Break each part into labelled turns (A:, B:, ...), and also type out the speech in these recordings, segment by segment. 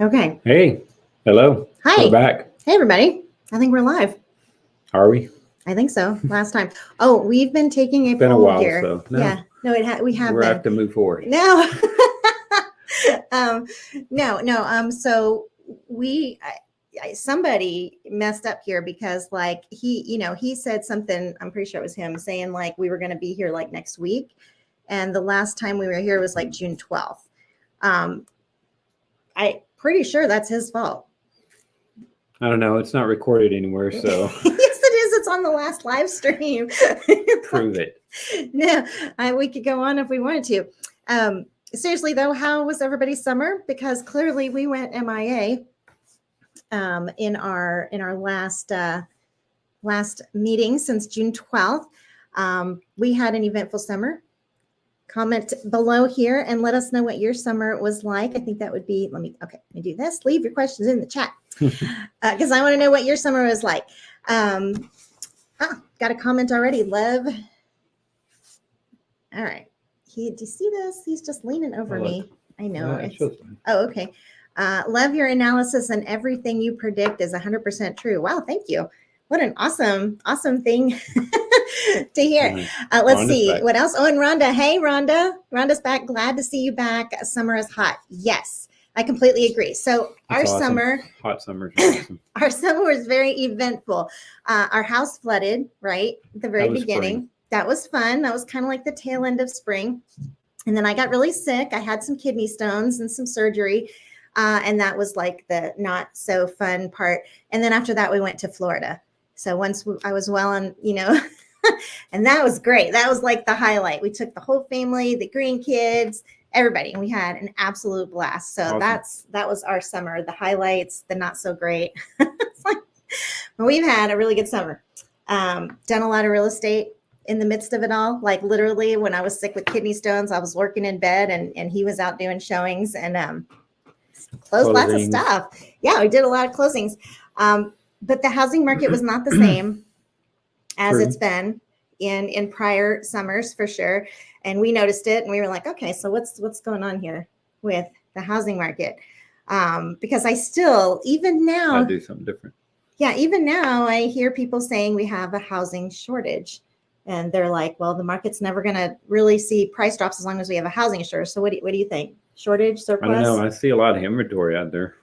A: Okay.
B: Hey, hello.
A: Hi.
B: We're back.
A: Hey, everybody. I think we're live.
B: Are we?
A: I think so. Last time. Oh, we've been taking a
B: It's been a
A: poll
B: while,
A: here.
B: so no,
A: Yeah. No, we have
B: we're
A: been.
B: have to move forward.
A: No. No. So somebody messed up here because like he said something, I'm pretty sure it was him saying like we were going to be here like next week. And the last time we were here was like June 12th. I pretty sure that's his fault.
B: I don't know. It's not recorded anywhere, so
A: Yes, it is. It's on the last live stream.
B: prove it.
A: No, we could go on if we wanted to. Seriously though, how was everybody's summer? Because clearly we went MIA in our last meeting since June 12th. We had an eventful summer. Comment below here and let us know what your summer was like. I think that would be, let me do this. Leave your questions in the chat because I want to know what your summer was like. Got a comment already. Love. All right. Do you see this? He's just leaning over me. I know. Okay. Love your analysis and everything you predict is 100% true. Wow. Thank you. What an awesome thing to hear. Let's
B: Rhonda's
A: see
B: back.
A: what else. Oh, and Rhonda. Hey, Rhonda. Rhonda's back. Glad to see you back. Summer is hot. Yes, I completely agree. So
B: That's
A: our
B: awesome. Hot summers are awesome.
A: Our summer was very eventful. Our house flooded right at the very beginning.
B: Spring.
A: That was fun. That was kind of like the tail end of spring. And then I got really sick. I had some kidney stones and some surgery. And that was like the not so fun part. And then after that, we went to Florida. So once I was well and, and that was great. That was like the highlight. We took the whole family, the grandkids, everybody, and we had an absolute blast. So
B: awesome.
A: that was our summer, the highlights, the not so great. It's like, but we've had a really good summer. Done a lot of real estate in the midst of it all. Like literally when I was sick with kidney stones, I was working in bed and he was out doing showings and closed lots of stuff. Yeah, we did a lot of closings. But the housing market was not the same as it's been in prior summers for sure. And we noticed it and we were like, okay, so what's going on here with the housing market? Because I still, even now,
B: I do something different.
A: Yeah, even now I hear people saying we have a housing shortage. And they're like, well, the market's never going to really see price drops as long as we have a housing shortage. So what do you think? Shortage, surplus?
B: I don't know. I see a lot of inventory out there.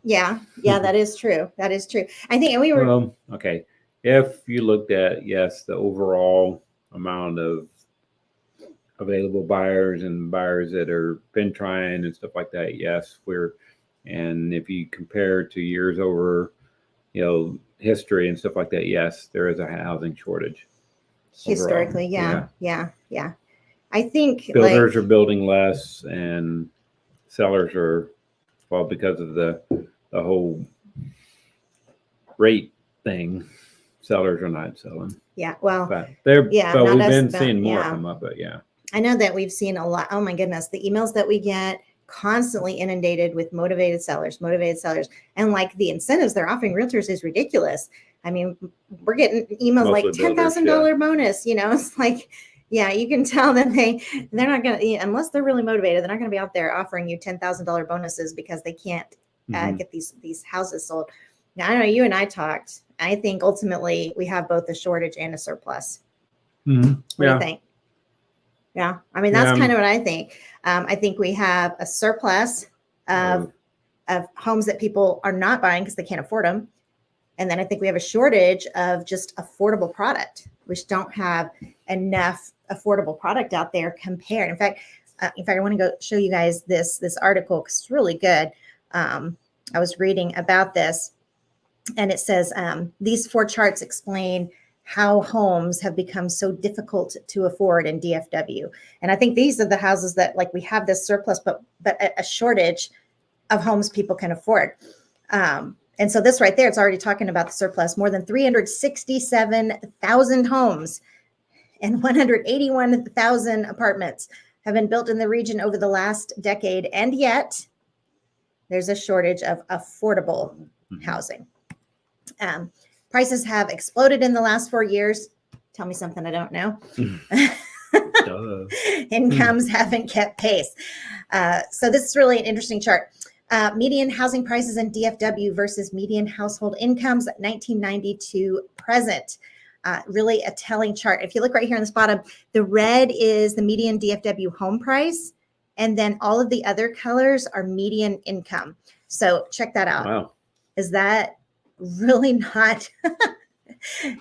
A: Yeah, that is true. That is true. I think, and we were.
B: Well, okay. If you looked at, yes, the overall amount of available buyers and buyers that are been trying and stuff like that, yes, and if you compare to years over, history and stuff like that, yes, there is a housing shortage.
A: Historically, yeah. I think
B: builders are building less and sellers are, well, because of the whole rate thing, sellers are not selling.
A: Yeah, well,
B: but we've been seeing more come up, but yeah.
A: I know that we've seen a lot. Oh my goodness, the emails that we get constantly inundated with motivated sellers, and like the incentives they're offering realtors is ridiculous. I mean, we're getting emails like $10,000 bonus. It's like, yeah, you can tell that they're not going to, unless they're really motivated, they're not going to be out there offering you $10,000 bonuses because they can't get these houses sold. Now, I know you and I talked. I think ultimately we have both a shortage and a surplus. What do you think? Yeah, I mean, that's kind of what I think. I think we have a surplus of homes that people are not buying because they can't afford them. And then I think we have a shortage of just affordable product. We just don't have enough affordable product out there compared. In fact, I want to go show you guys this article because it's really good. I was reading about this, and it says these 4 charts explain how homes have become so difficult to afford in DFW. And I think these are the houses that like we have this surplus, but a shortage of homes people can afford. And so this right there, it's already talking about the surplus. More than 367,000 homes and 181,000 apartments have been built in the region over the last decade. And yet there's a shortage of affordable housing. Prices have exploded in the last 4 years. Tell me something I don't know. Incomes haven't kept pace. So this is really an interesting chart. Median housing prices in DFW versus median household incomes, 1992 present. Really a telling chart. If you look right here on this bottom, the red is the median DFW home price, and then all of the other colors are median income. So check that out.
B: Wow.
A: Is that really not,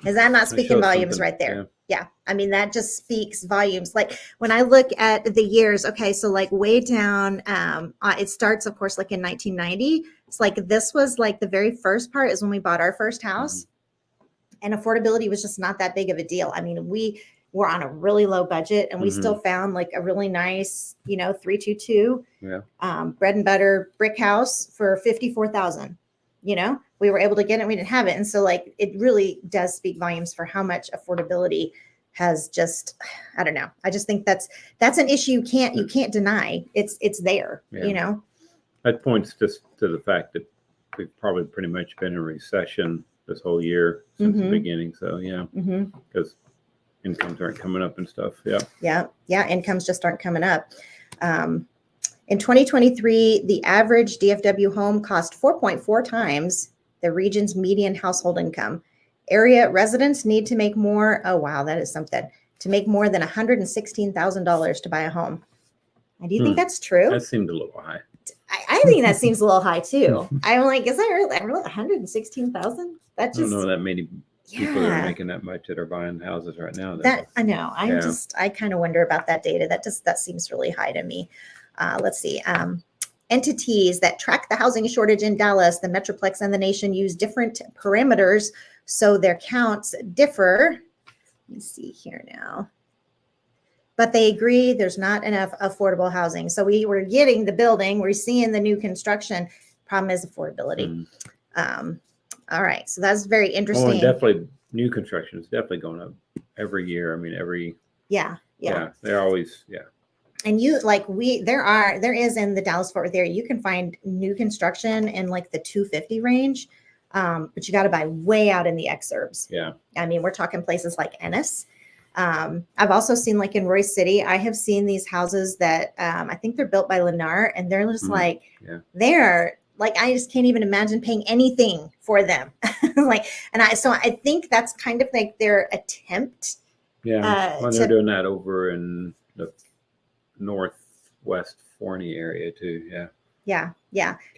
A: is that not speaking volumes right there?
B: Yeah.
A: Yeah. I mean, that just speaks volumes. Like when I look at the years, okay, so like way down, it starts, of course, like in 1990. It's like this was like the very first part is when we bought our first house. And affordability was just not that big of a deal. I mean, we were on a really low budget and we still found like a really nice, 322 bread and butter brick house for $54,000. We were able to get it. We didn't have it. And so like, it really does speak volumes for how much affordability has just, I don't know. I just think that's an issue you can't deny. It's there,
B: That points just to the fact that we've probably pretty much been in a recession this whole year since the beginning. So because incomes aren't coming up and stuff. Yeah.
A: Incomes just aren't coming up. In 2023, the average DFW home cost 4.4 times the region's median household income. Area residents need to make more. Oh, wow. That is something. To make more than $116,000 to buy a home. And do you think that's true?
B: That seemed a little high.
A: I think that seems a little high too. I'm like, is that really 116,000? That just,
B: I don't know that many people that are making that much that are buying houses right now.
A: That I know. I kind of wonder about that data. That seems really high to me. Let's see. Entities that track the housing shortage in Dallas, the Metroplex, and the nation use different parameters, so their counts differ. Let me see here now. But they agree there's not enough affordable housing. So we were getting the building, we're seeing the new construction. Problem is affordability. All right, so that's very interesting.
B: And definitely new construction is definitely going up every year. I mean, they're always
A: And there is in the Dallas Fort Worth area, you can find new construction in like the 250 range, but you got to buy way out in the exurbs.
B: Yeah,
A: I mean, we're talking places like Ennis. I've also seen like in Royce City, I have seen these houses that I think they're built by Lennar, and they're just they're like, I just can't even imagine paying anything for them. So I think that's kind of like their attempt.
B: Yeah, they're doing that over in the northwest Forney area too. Yeah.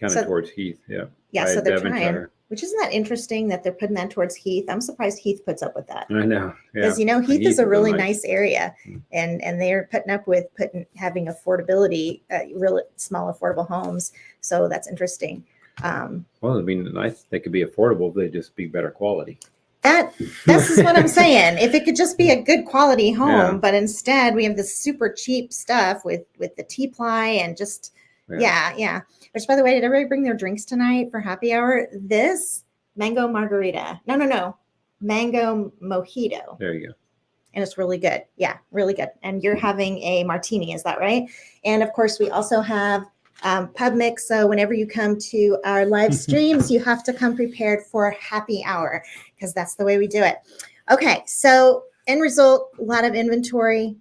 B: Kind of towards Heath.
A: Yeah. So they're trying. Which isn't that interesting that they're putting that towards Heath? I'm surprised Heath puts up with that.
B: I know.
A: Because Heath is a really nice area, and they're putting up with having affordability, really small affordable homes. So that's interesting.
B: Well, I mean, they could be affordable if they just be better quality.
A: This is what I'm saying. If it could just be a good quality home, but instead we have this super cheap stuff with the T-ply and just Which, by the way, did everybody bring their drinks tonight for happy hour? This mango margarita. No. Mango mojito.
B: There you go.
A: And it's really good. Yeah, really good. And you're having a martini, is that right? And of course, we also have pub mix. So whenever you come to our live streams, you have to come prepared for happy hour because that's the way we do it. Okay, so end result, a lot of inventory.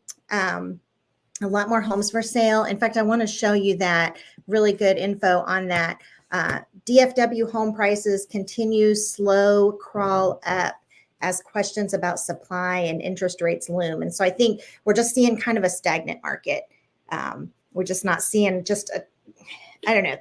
A: A lot more homes for sale. In fact, I want to show you that really good info on that. DFW home prices continue slow crawl up as questions about supply and interest rates loom. And so I think we're just seeing kind of a stagnant market. We're just not seeing I don't know.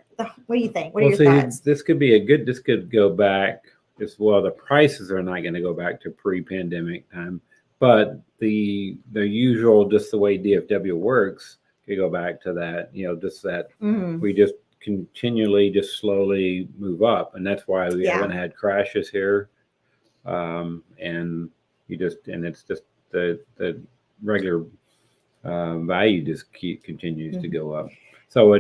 A: What do you think? What are your thoughts?
B: This could go back as well. The prices are not going to go back to pre-pandemic time. But the usual, just the way DFW works, could go back to that, just that we just continually just slowly move up. And that's why we haven't had crashes here. And it's just the regular value just continues to go up. So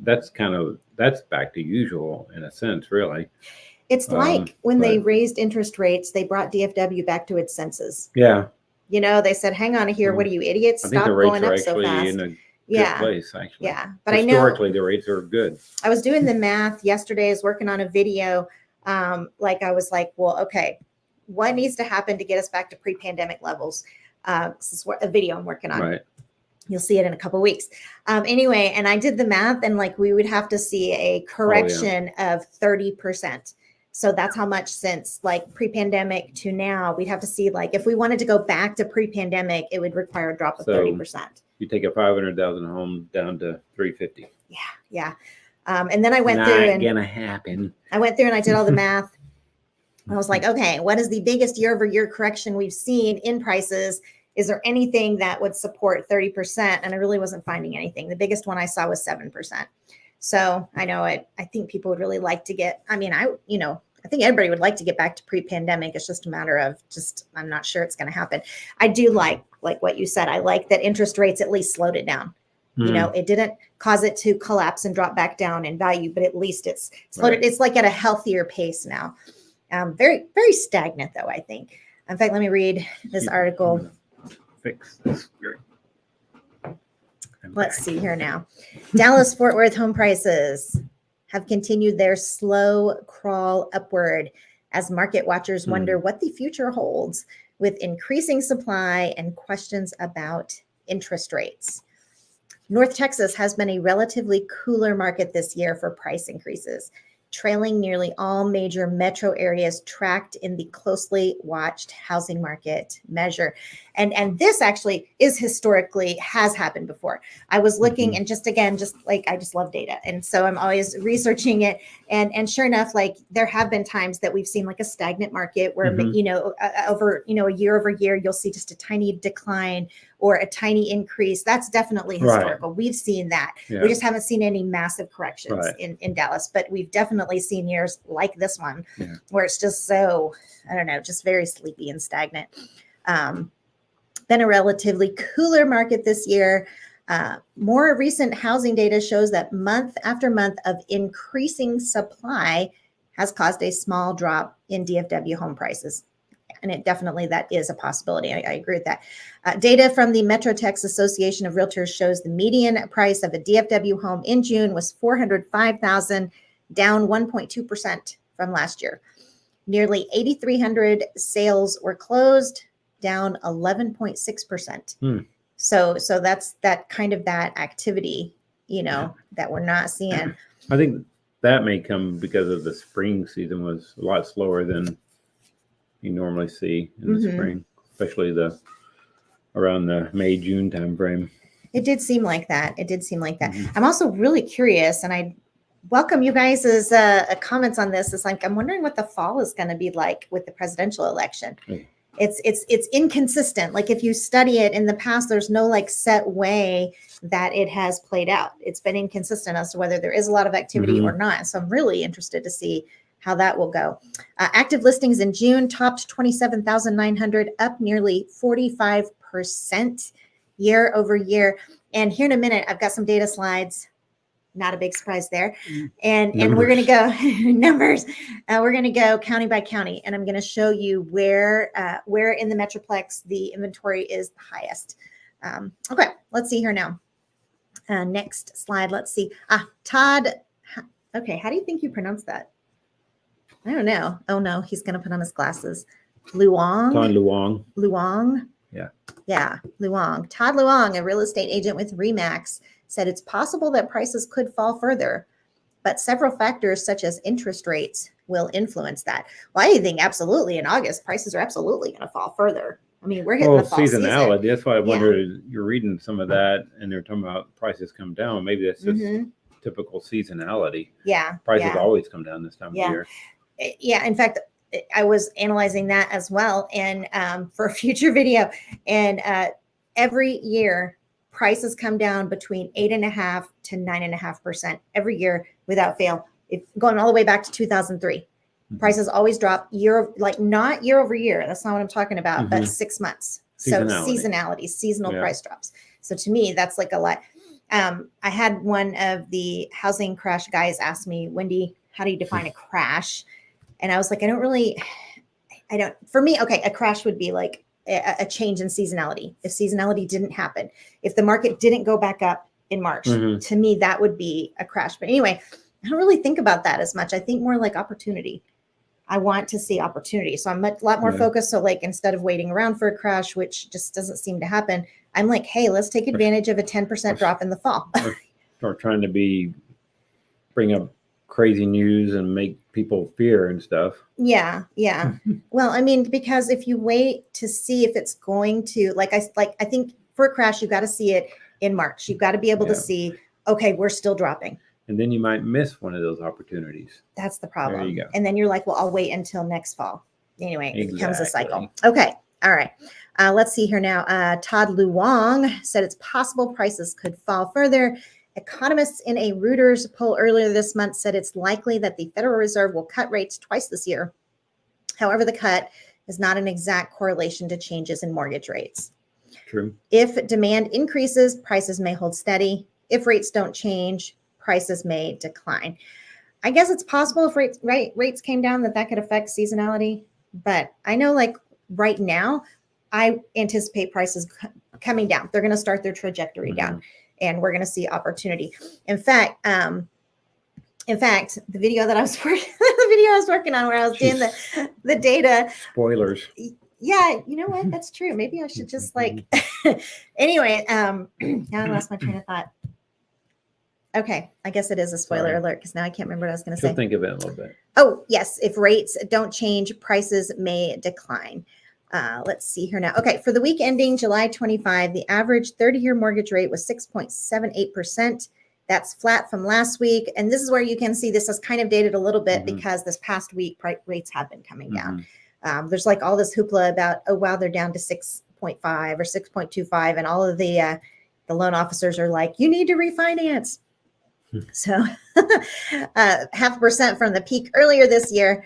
B: that's back to usual in a sense, really.
A: It's like when they raised interest rates, they brought DFW back to its senses.
B: Yeah.
A: They said, hang on here. What are you, idiots? Stop going up so fast.
B: In a good place, actually.
A: Yeah. But
B: historically, the rates are good.
A: I was doing the math yesterday. I was working on a video. I was like, well, okay, what needs to happen to get us back to pre-pandemic levels? This is a video I'm working on.
B: Right.
A: You'll see it in a couple of weeks. Anyway, and I did the math, and like we would have to see a correction of 30%. So that's how much since like pre-pandemic to now. We'd have to see, like, if we wanted to go back to pre-pandemic, it would require a drop of 30%.
B: You take a 500,000 home down to 350.
A: Yeah. And then I went
B: Not
A: through and
B: gonna happen.
A: I went through and I did all the math. I was like, okay, what is the biggest year-over-year correction we've seen in prices? Is there anything that would support 30%? And I really wasn't finding anything. The biggest one I saw was 7%. So I know I think people would really like to get, I think everybody would like to get back to pre-pandemic. It's just a matter of I'm not sure it's going to happen. I do like what you said. I like that interest rates at least slowed it down. It didn't cause it to collapse and drop back down in value, but at least it's slowed it. It's like at a healthier pace now. Very, very stagnant though, I think. In fact, let me read this article.
B: Fix this.
A: Let's see here now. Dallas-Fort Worth home prices have continued their slow crawl upward as market watchers wonder what the future holds with increasing supply and questions about interest rates. North Texas has been a relatively cooler market this year for price increases, trailing nearly all major metro areas tracked in the closely watched housing market measure. And this actually is historically has happened before. I was looking and just I just love data. And so I'm always researching it. And sure enough, like there have been times that we've seen like a stagnant market where, over, a year over year, you'll see just a tiny decline or a tiny increase. That's definitely historical. Right. We've seen that. Yeah. We just haven't seen any massive corrections in Dallas, but we've definitely seen years like this one where it's just so, I don't know, just very sleepy and stagnant. Been a relatively cooler market this year. More recent housing data shows that month after month of increasing supply has caused a small drop in DFW home prices. And it definitely, that is a possibility. I agree with that. Data from the Metro Tex Association of Realtors shows the median price of a DFW home in June was $405,000, down 1.2% from last year. Nearly 8,300 sales were closed, down 11.6%. So that's that kind of that activity, that we're not seeing.
B: I think that may come because of the spring season was a lot slower than you normally see in the spring, especially around the May, June timeframe.
A: It did seem like that. I'm also really curious, and I welcome you guys' comments on this. It's like, I'm wondering what the fall is going to be like with the presidential election. It's inconsistent. Like if you study it in the past, there's no like set way that it has played out. It's been inconsistent as to whether there is a lot of activity or not. So I'm really interested to see how that will go. Active listings in June topped 27,900, up nearly 45% year over year. And here in a minute, I've got some data slides. Not a big surprise there. And we're going to go numbers. We're going to go county by county, and I'm going to show you where in the Metroplex the inventory is the highest. Okay, let's see here now. Next slide. Let's see. Todd. Okay, how do you think you pronounce that? I don't know. Oh no, he's going to put on his glasses. Luong.
B: Todd Luong.
A: Luong. Yeah, Luong. Todd Luong, a real estate agent with RE/MAX, said it's possible that prices could fall further, but several factors such as interest rates will influence that. Well, I think absolutely in August, prices are absolutely going to fall further. I mean, we're hitting the fall
B: seasonality.
A: Season.
B: That's why I wonder, you're reading some of that and they're talking about prices come down. Maybe that's just typical seasonality.
A: Yeah.
B: Prices always come down this time of year.
A: Yeah. In fact, I was analyzing that as well, and for a future video, and every year prices come down between 8.5% to 9.5% every year without fail. If going all the way back to 2003, prices always drop not year over year. That's not what I'm talking about, but 6 months. So seasonal price drops. So to me, that's like a lot. I had one of the housing crash guys ask me, Wendy, how do you define a crash? And I was like, for me, okay, a crash would be like a change in seasonality. If seasonality didn't happen, if the market didn't go back up in March, to me, that would be a crash. But anyway, I don't really think about that as much. I think more like opportunity. I want to see opportunity. So I'm a lot more
B: Yeah.
A: focused. So like, instead of waiting around for a crash, which just doesn't seem to happen, I'm like, hey, let's take advantage of a 10% drop in the fall.
B: Or trying to bring up crazy news and make people fear and stuff.
A: Yeah. Well, I mean, because if you wait to see if it's going to, I think for a crash, you've got to see it in March. You've got to be able to
B: Yeah.
A: see, okay, we're still dropping.
B: And then you might miss one of those opportunities.
A: That's the problem.
B: There you go.
A: And then you're like, well, I'll wait until next fall. Anyway, it becomes a cycle.
B: Exactly.
A: Okay. All right. Let's see here now. Todd Luong said it's possible prices could fall further. Economists in a Reuters poll earlier this month said it's likely that the Federal Reserve will cut rates twice this year. However, the cut is not an exact correlation to changes in mortgage rates.
B: True.
A: If demand increases, prices may hold steady. If rates don't change, prices may decline. I guess it's possible if rates came down that could affect seasonality. But I know, like right now, I anticipate prices coming down. They're going to start their trajectory down, and we're going to see opportunity. In fact, the video that I was working on, where I was doing the data.
B: Spoilers.
A: Yeah, you know what? That's true. Maybe I should just anyway, now I lost my train of thought. Okay, I guess it is a spoiler alert because now I can't remember what I was going to say.
B: Think of it a little bit.
A: Oh, yes. If rates don't change, prices may decline. Let's see here now. Okay, for the week ending July 25, the average 30-year mortgage rate was 6.78%. That's flat from last week. And this is where you can see this is kind of dated a little bit because this past week rates have been coming down. There's like all this hoopla about, oh, wow, they're down to 6.5 or 6.25. And all of the loan officers are like, you need to refinance. So 0.5% from the peak earlier this year.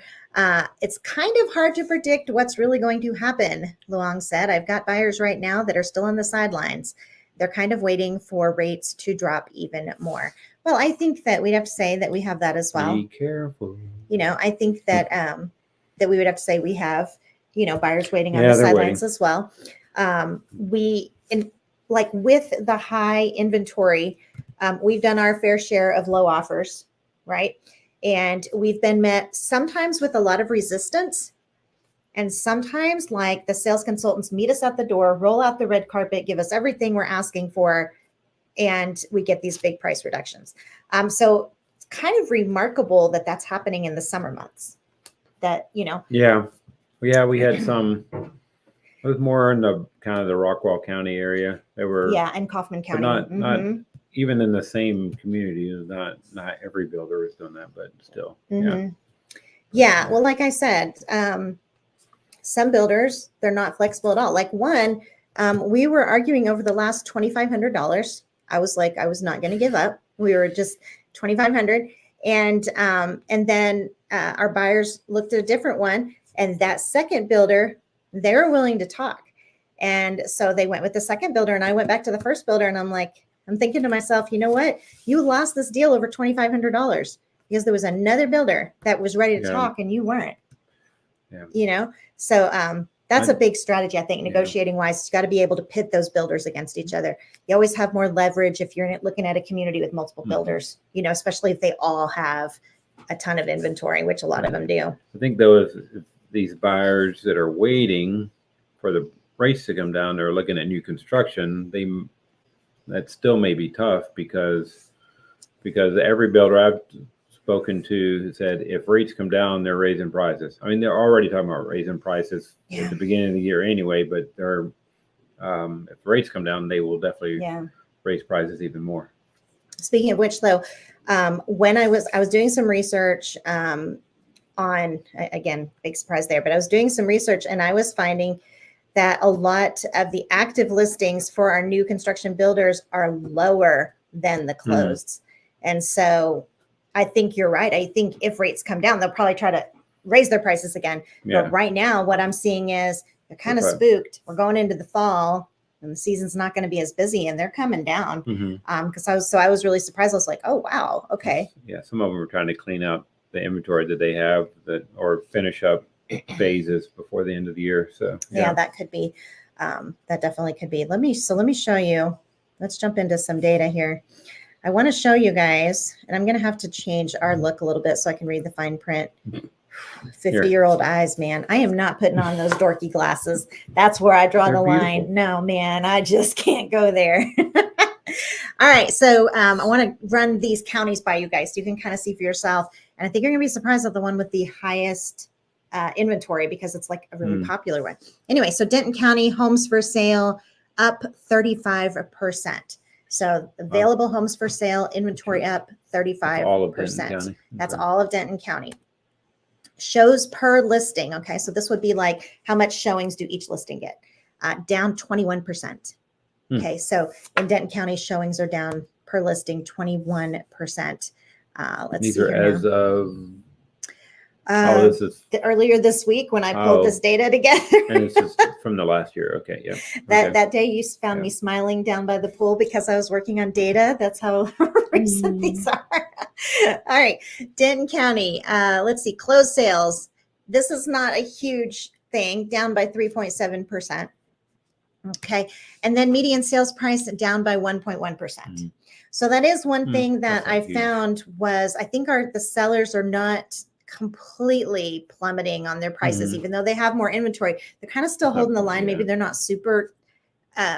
A: It's kind of hard to predict what's really going to happen, Luong said. I've got buyers right now that are still on the sidelines. They're kind of waiting for rates to drop even more. Well, I think that we'd have to say that we have that as well.
B: Be careful.
A: I think that that we would have to say we have, buyers waiting on the sidelines as well. With the high inventory, we've done our fair share of low offers, right? And we've been met sometimes with a lot of resistance. And sometimes like the sales consultants meet us at the door, roll out the red carpet, give us everything we're asking for, and we get these big price reductions. So it's kind of remarkable that that's happening in the summer months. That,
B: Yeah, we had some. It was more in the kind of the Rockwall County area. They were
A: and Kaufman County.
B: Not even in the same community. Not every builder is doing that, but still.
A: Yeah. Well, like I said, some builders, they're not flexible at all. Like one, we were arguing over the last $2,500. I was like, I was not going to give up. We were just $2,500, and then our buyers looked at a different one, and that second builder, they were willing to talk. And so they went with the second builder, and I went back to the first builder, and I'm thinking to myself, you know what? You lost this deal over $2,500 because there was another builder that was ready to talk and you weren't. So that's a big strategy, I think, negotiating wise. You've got to be able to pit those builders against each other. You always have more leverage if you're looking at a community with multiple builders, especially if they all have a ton of inventory, which a lot of them do.
B: I think though, if these buyers that are waiting for the rates to come down, they're looking at new construction, that still may be tough because every builder I've spoken to said if rates come down, they're raising prices. I mean, they're already talking about raising prices at the beginning of the year anyway, but they're if rates come down, they will definitely raise prices even more.
A: Speaking of which, though, when I was doing some research on, again, big surprise there, but I was doing some research and I was finding that a lot of the active listings for our new construction builders are lower than the closeds. And so I think you're right. I think if rates come down, they'll probably try to raise their prices again. But right now, what I'm seeing is they're kind of spooked. We're going into the fall and the season's not going to be as busy, and they're coming down. Because I was really surprised. I was like, oh, wow. Okay. Yeah.
B: Some of them are trying to clean out the inventory that they have or finish up phases before the end of the year. So
A: that could be, that definitely could be. Let me show you. Let's jump into some data here. I want to show you guys, and I'm going to have to change our look a little bit so I can read the fine print. 50-year-old eyes, man. I am not putting on those dorky glasses. That's where I draw
B: They're
A: the line.
B: beautiful.
A: No, man, I just can't go there. All right. So I want to run these counties by you guys so you can kind of see for yourself. And I think you're going to be surprised at the one with the highest inventory because it's like a really popular one. Anyway, so Denton County homes for sale up 35%. So available homes for sale, inventory up 35%.
B: All of Denton County.
A: That's all of Denton County. Shows per listing. Okay, so this would be like how much showings do each listing get? Down 21%. Okay, so in Denton County, showings are down per listing 21%. Let's
B: These
A: see
B: are
A: here
B: as
A: now.
B: of this is
A: Earlier this week when I pulled this data together.
B: and this is from the last year. Okay, yeah.
A: That day you found me smiling down by the pool because I was working on data. That's how recent these are. All right, Denton County. Let's see, closed sales. This is not a huge thing, down by 3.7%. Okay, and then median sales price down by 1.1%. So that is one thing that I found was I think the sellers are not completely plummeting on their prices, even though they have more inventory. They're kind of still holding the line. Maybe they're not super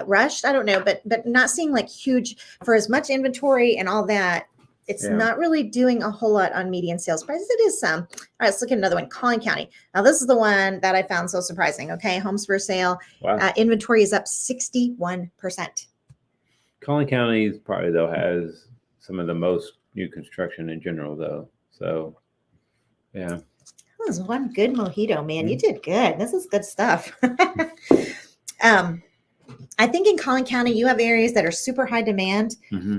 A: rushed. I don't know, but not seeing like huge for as much inventory and all that. It's not really doing a whole lot on median sales prices. It is some. All right, let's look at another one. Collin County. Now, this is the one that I found so surprising. Okay, homes for sale.
B: Wow.
A: Inventory is up 61%.
B: Collin County probably though has some of the most new construction in general though. So, yeah.
A: That was one good mojito, man. You did good. This is good stuff. I think in Collin County, you have areas that are super high demand,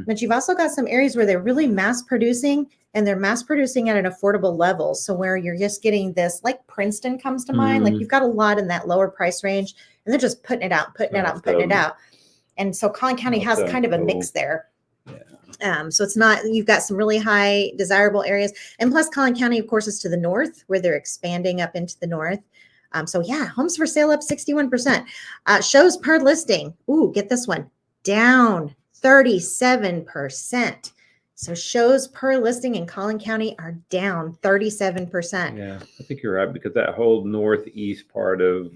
A: but you've also got some areas where they're really mass producing and they're mass producing at an affordable level. So where you're just getting this, like Princeton comes to mind, like you've got a lot in that lower price range and they're just putting it out, putting it out. And so Collin County has kind of a mix there. So it's not, you've got some really high desirable areas. And plus Collin County, of course, is to the north where they're expanding up into the north. So yeah, homes for sale up 61%. Shows per listing. Ooh, get this one. Down 37%. So shows per listing in Collin County are down 37%.
B: Yeah, I think you're right because that whole northeast part of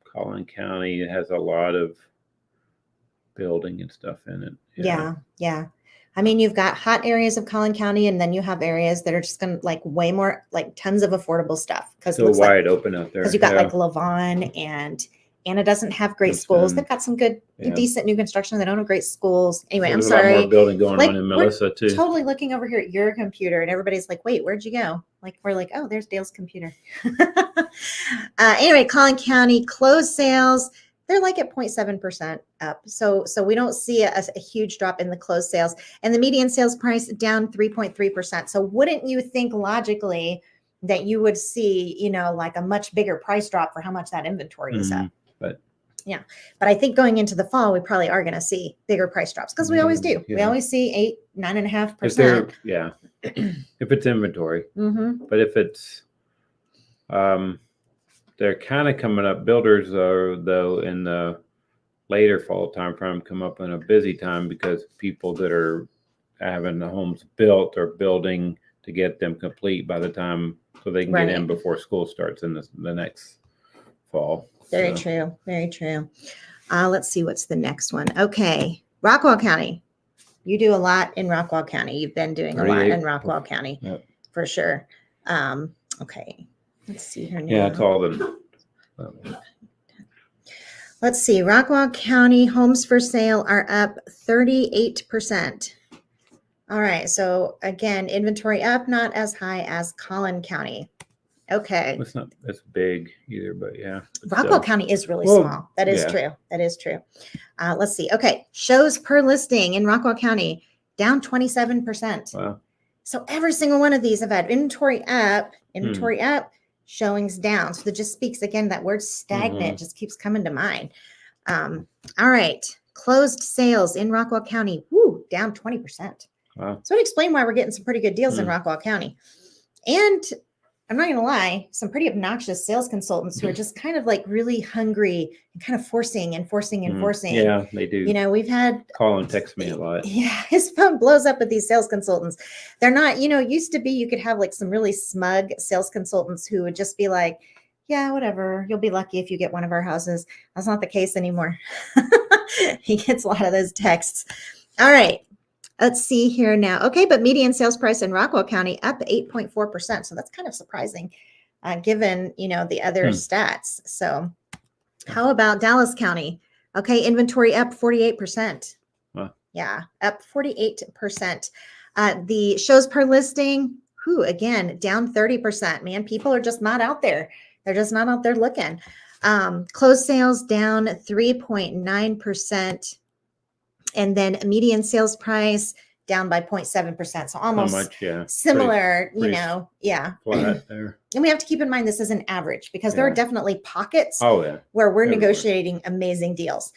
B: Collin County has a lot of building and stuff in it.
A: Yeah. I mean, you've got hot areas of Collin County, and then you have areas that are just going to like way more, like tons of affordable stuff.
B: Because it's wide open out there.
A: Because you got like Lavon and Anna doesn't have great schools. They've got some good, decent new construction. They don't have great schools. Anyway, I'm sorry.
B: A lot more building going on in Melissa too.
A: Totally looking over here at your computer, and everybody's like, "Wait, where'd you go?" Like we're like, "Oh, there's Dale's computer." Anyway, Collin County closed sales. They're like at 0.7% up. So we don't see a huge drop in the closed sales. And the median sales price down 3.3%. So wouldn't you think logically that you would see, like a much bigger price drop for how much that inventory is up? But I think going into the fall, we probably are going to see bigger price drops because we always do. We always see 9.5%.
B: Yeah. If it's inventory. But if it's, they're kind of coming up. Builders are, though, in the later fall time frame come up in a busy time because people that are having the homes built are building to get them complete by the time so they can get in before school starts in the next fall.
A: Very true. Very true. Let's see what's the next one. Okay. Rockwall County. You do a lot in Rockwall County. You've been doing a lot in Rockwall County for sure. Okay. Let's see here now.
B: Yeah, it's all the.
A: Let's see. Rockwall County homes for sale are up 38%. All right. So again, inventory up, not as high as Collin County. Okay.
B: It's not as big either, but yeah.
A: Rockwall County is really small. That is true. That is true. Let's see. Okay. Shows per listing in Rockwall County down 27%.
B: Wow.
A: So every single one of these have had inventory up, showings down. So that just speaks again, that word stagnant just keeps coming to mind. All right. Closed sales in Rockwall County, down 20%.
B: Wow.
A: So it explains why we're getting some pretty good deals in Rockwall County. And I'm not going to lie, some pretty obnoxious sales consultants who are just kind of like really hungry and kind of forcing and forcing and forcing.
B: Yeah, they do.
A: You know, we've had
B: Call and text me a lot.
A: Yeah, his phone blows up with these sales consultants. They're not, used to be you could have like some really smug sales consultants who would just be like, yeah, whatever. You'll be lucky if you get one of our houses. That's not the case anymore. He gets a lot of those texts. All right. Let's see here now. Okay, but median sales price in Rockwell County up 8.4%. So that's kind of surprising given, the other stats. So how about Dallas County? Okay, inventory up 48%.
B: Wow.
A: Yeah, up 48%. The shows per listing, again, down 30%. Man, people are just not out there. They're just not out there looking. Closed sales down 3.9%. And then median sales price down by 0.7%. So almost similar,
B: yeah. Flat there.
A: And we have to keep in mind this is an average because there are definitely pockets
B: where
A: we're negotiating amazing deals.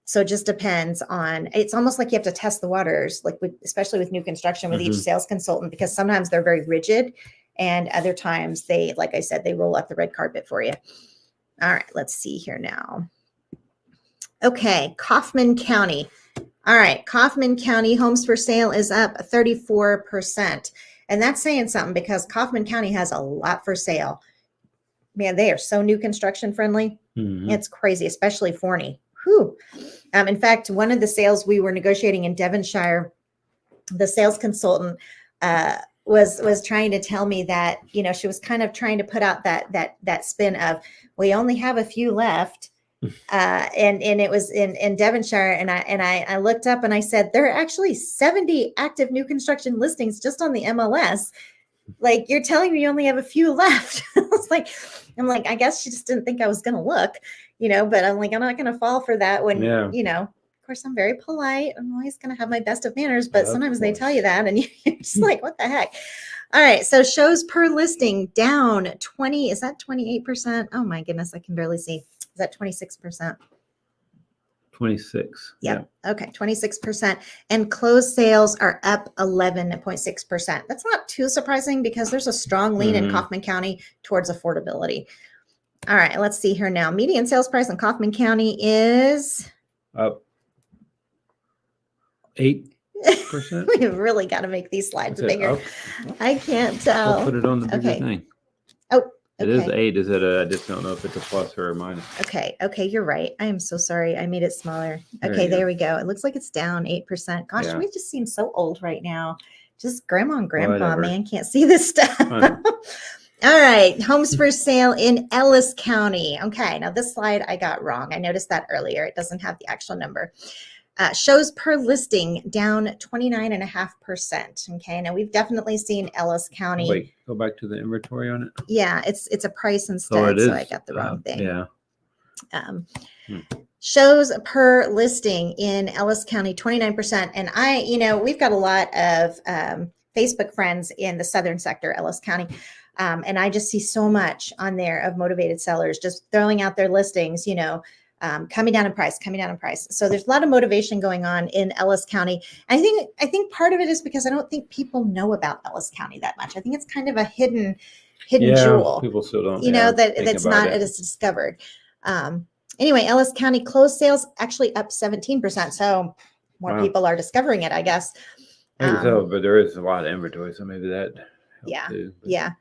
A: So it just depends on, it's almost like you have to test the waters, like especially with new construction with each sales consultant, because sometimes they're very rigid and other times they, like I said, they roll out the red carpet for you. All right, let's see here now. Okay, Kaufman County. All right, Kaufman County homes for sale is up 34%. And that's saying something because Kaufman County has a lot for sale. Man, they are so new construction friendly. It's crazy, especially Forney. In fact, one of the sales we were negotiating in Devonshire, the sales consultant was trying to tell me that, she was kind of trying to put out that spin of, we only have a few left. And it was in Devonshire. And I looked up and I said, there are actually 70 active new construction listings just on the MLS. Like, you're telling me you only have a few left. I'm like, I guess she just didn't think I was going to look, but I'm like, I'm not going to fall for that when, of course, I'm very polite. I'm always going to have my best of manners, but sometimes they tell you that and you're just like, what the heck? All right. So shows per listing down 20. Is that 28%? Oh my goodness. I can barely see. Is that 26%?
B: 26.
A: Yeah. Okay. 26%. And closed sales are up 11.6%. That's not too surprising because there's a strong lean in Kaufman County towards affordability. All right. Let's see here now. Median sales price in Kaufman County is
B: up 8%.
A: We've really got to make these slides bigger. I can't tell.
B: I'll put it on the bigger thing.
A: Oh,
B: it is 8. Is it I just don't know if it's a plus or a minus.
A: Okay. You're right. I am so sorry. I made it smaller. Okay. There we go. It looks like it's down 8%. Gosh, we just seem so old right now. Just grandma and grandpa, man, can't see this stuff. All right. Homes for sale in Ellis County. Okay. Now this slide I got wrong. I noticed that earlier. It doesn't have the actual number. Shows per listing down 29.5%. Okay. Now we've definitely seen Ellis County.
B: Wait, go back to the inventory on it.
A: Yeah. It's a price instead. So I got the wrong thing.
B: Yeah.
A: Shows per listing in Ellis County, 29%. And we've got a lot of Facebook friends in the southern sector, Ellis County. And I just see so much on there of motivated sellers just throwing out their listings, coming down in price. So there's a lot of motivation going on in Ellis County. I think part of it is because I don't think people know about Ellis County that much. I think it's kind of a hidden jewel.
B: People still don't,
A: that's not as discovered. Anyway, Ellis County closed sales actually up 17%. So more people are discovering it, I guess.
B: Maybe so, but there is a lot of inventory, so maybe that helps too.
A: Yeah.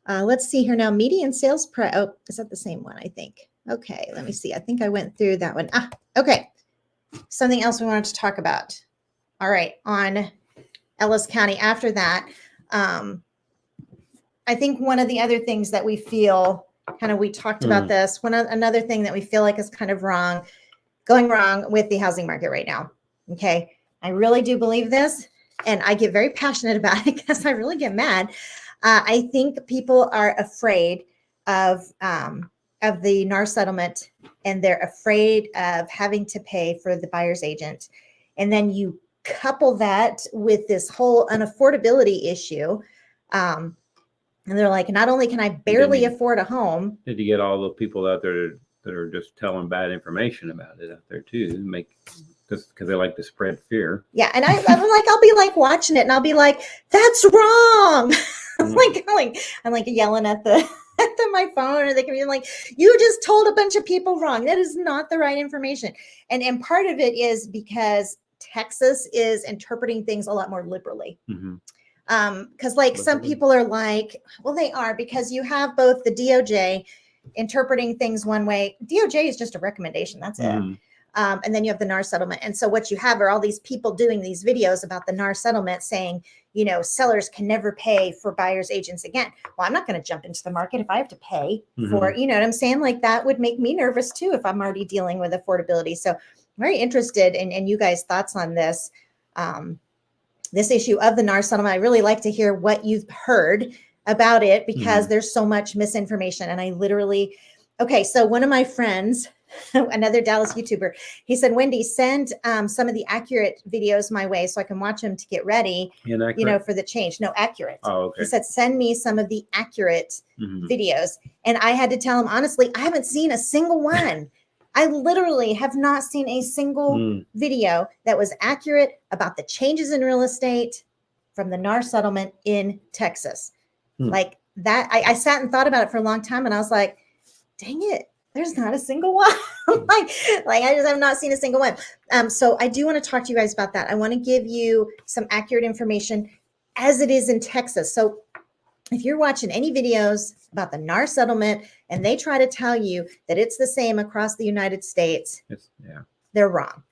A: Let's see here now. Median sales price. Oh, is that the same one? I think. Okay, let me see. I think I went through that one. Okay. Something else we wanted to talk about. All right, on Ellis County. After that, I think one of the other things that we feel we talked about this. Another thing that we feel like is kind of going wrong with the housing market right now. Okay, I really do believe this, and I get very passionate about it because I really get mad. I think people are afraid of the NAR settlement, and they're afraid of having to pay for the buyer's agent. And then you couple that with this whole unaffordability issue. And they're like, not only can I barely afford a home.
B: Did you get all the people out there that are just telling bad information about it out there too? Just because they like to spread fear.
A: Yeah. And I'm like, I'll be like watching it and I'll be like, that's wrong.
B: Mhm.
A: I'm like yelling at the my phone, or they can be like, you just told a bunch of people wrong. That is not the right information. And part of it is because Texas is interpreting things a lot more liberally.
B: Mhm.
A: Because like some
B: Liberally.
A: people are like, well, they are, because you have both the DOJ interpreting things one way. DOJ is just a recommendation. That's it.
B: Mhm.
A: And then you have the NAR settlement. And so what you have are all these people doing these videos about the NAR settlement saying, you know, sellers can never pay for buyers agents again. Well, I'm not going to jump into the market if I have to pay for,
B: Mhm.
A: you know what I'm saying? Like that would make me nervous too if I'm already dealing with affordability. So I'm very interested in you guys' thoughts on this. This issue of the NAR settlement. I really like to hear what you've heard about it, because
B: Mhm.
A: there's so much misinformation. And I literally, okay, so one of my friends, another Dallas YouTuber, he said, Wendy, send some of the accurate videos my way so I can watch them to get ready,
B: Inaccurate?
A: you know, for the change. No, accurate.
B: Oh,
A: He
B: okay.
A: said, send me some of the accurate
B: Mhm.
A: videos. And I had to tell him, honestly, I haven't seen a single one. I literally have not seen a single
B: Mm.
A: video that was accurate about the changes in real estate from the NAR settlement in Texas. Like that, I sat and thought about it for a long time, and I was like, dang it, there's not a single one. like I just have not seen a single one. So I do want to talk to you guys about that. I want to give you some accurate information as it is in Texas. So if you're watching any videos about the NAR settlement and they try to tell you that it's the same across the United States, they're wrong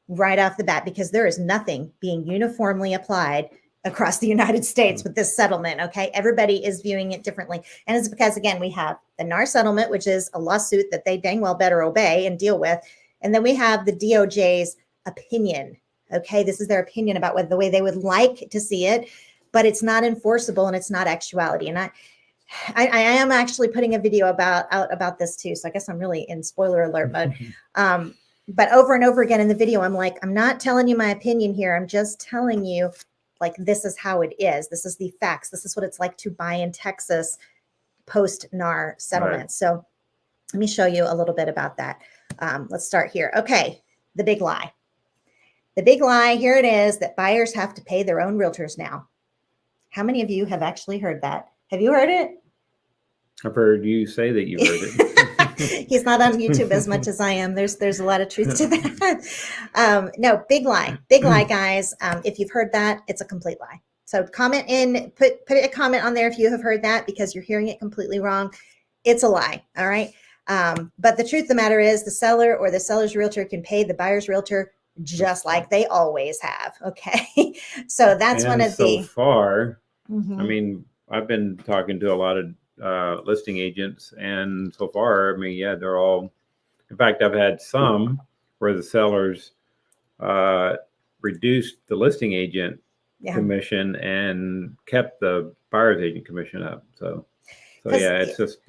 A: right off the bat, because there is nothing being uniformly applied across the United States with this settlement. Okay. Everybody is viewing it differently. And it's because, again, we have the NAR settlement, which is a lawsuit that they dang well better obey and deal with. And then we have the DOJ's opinion. Okay. This is their opinion about what the way they would like to see it, but it's not enforceable and it's not actuality. And I am actually putting a video out about this too. So I guess I'm really in spoiler alert mode. But over and over again in the video, I'm like, I'm not telling you my opinion here. I'm just telling you, like, this is how it is. This is the facts. This is what it's like to buy in Texas post NAR settlement. Right. So let me show you a little bit about that. Let's start here. Okay. The big lie. The big lie, here it is, that buyers have to pay their own realtors now. How many of you have actually heard that? Have you heard it?
B: I've heard you say that you heard it.
A: He's not on YouTube as much as I am. There's a lot of truth to that. No, big lie, guys. If you've heard that, it's a complete lie. So comment in, put a comment on there if you have heard that, because you're hearing it completely wrong. It's a lie. All right. But the truth of the matter is, the seller or the seller's realtor can pay the buyer's realtor just like they always have. Okay. So that's
B: and
A: one of
B: so
A: the
B: far.
A: Mhm.
B: I mean, I've been talking to a lot of listing agents, and so far, I mean, yeah, they're all. In fact, I've had some where the sellers reduced the listing agent commission and kept the buyer's agent commission up. So yeah, it's just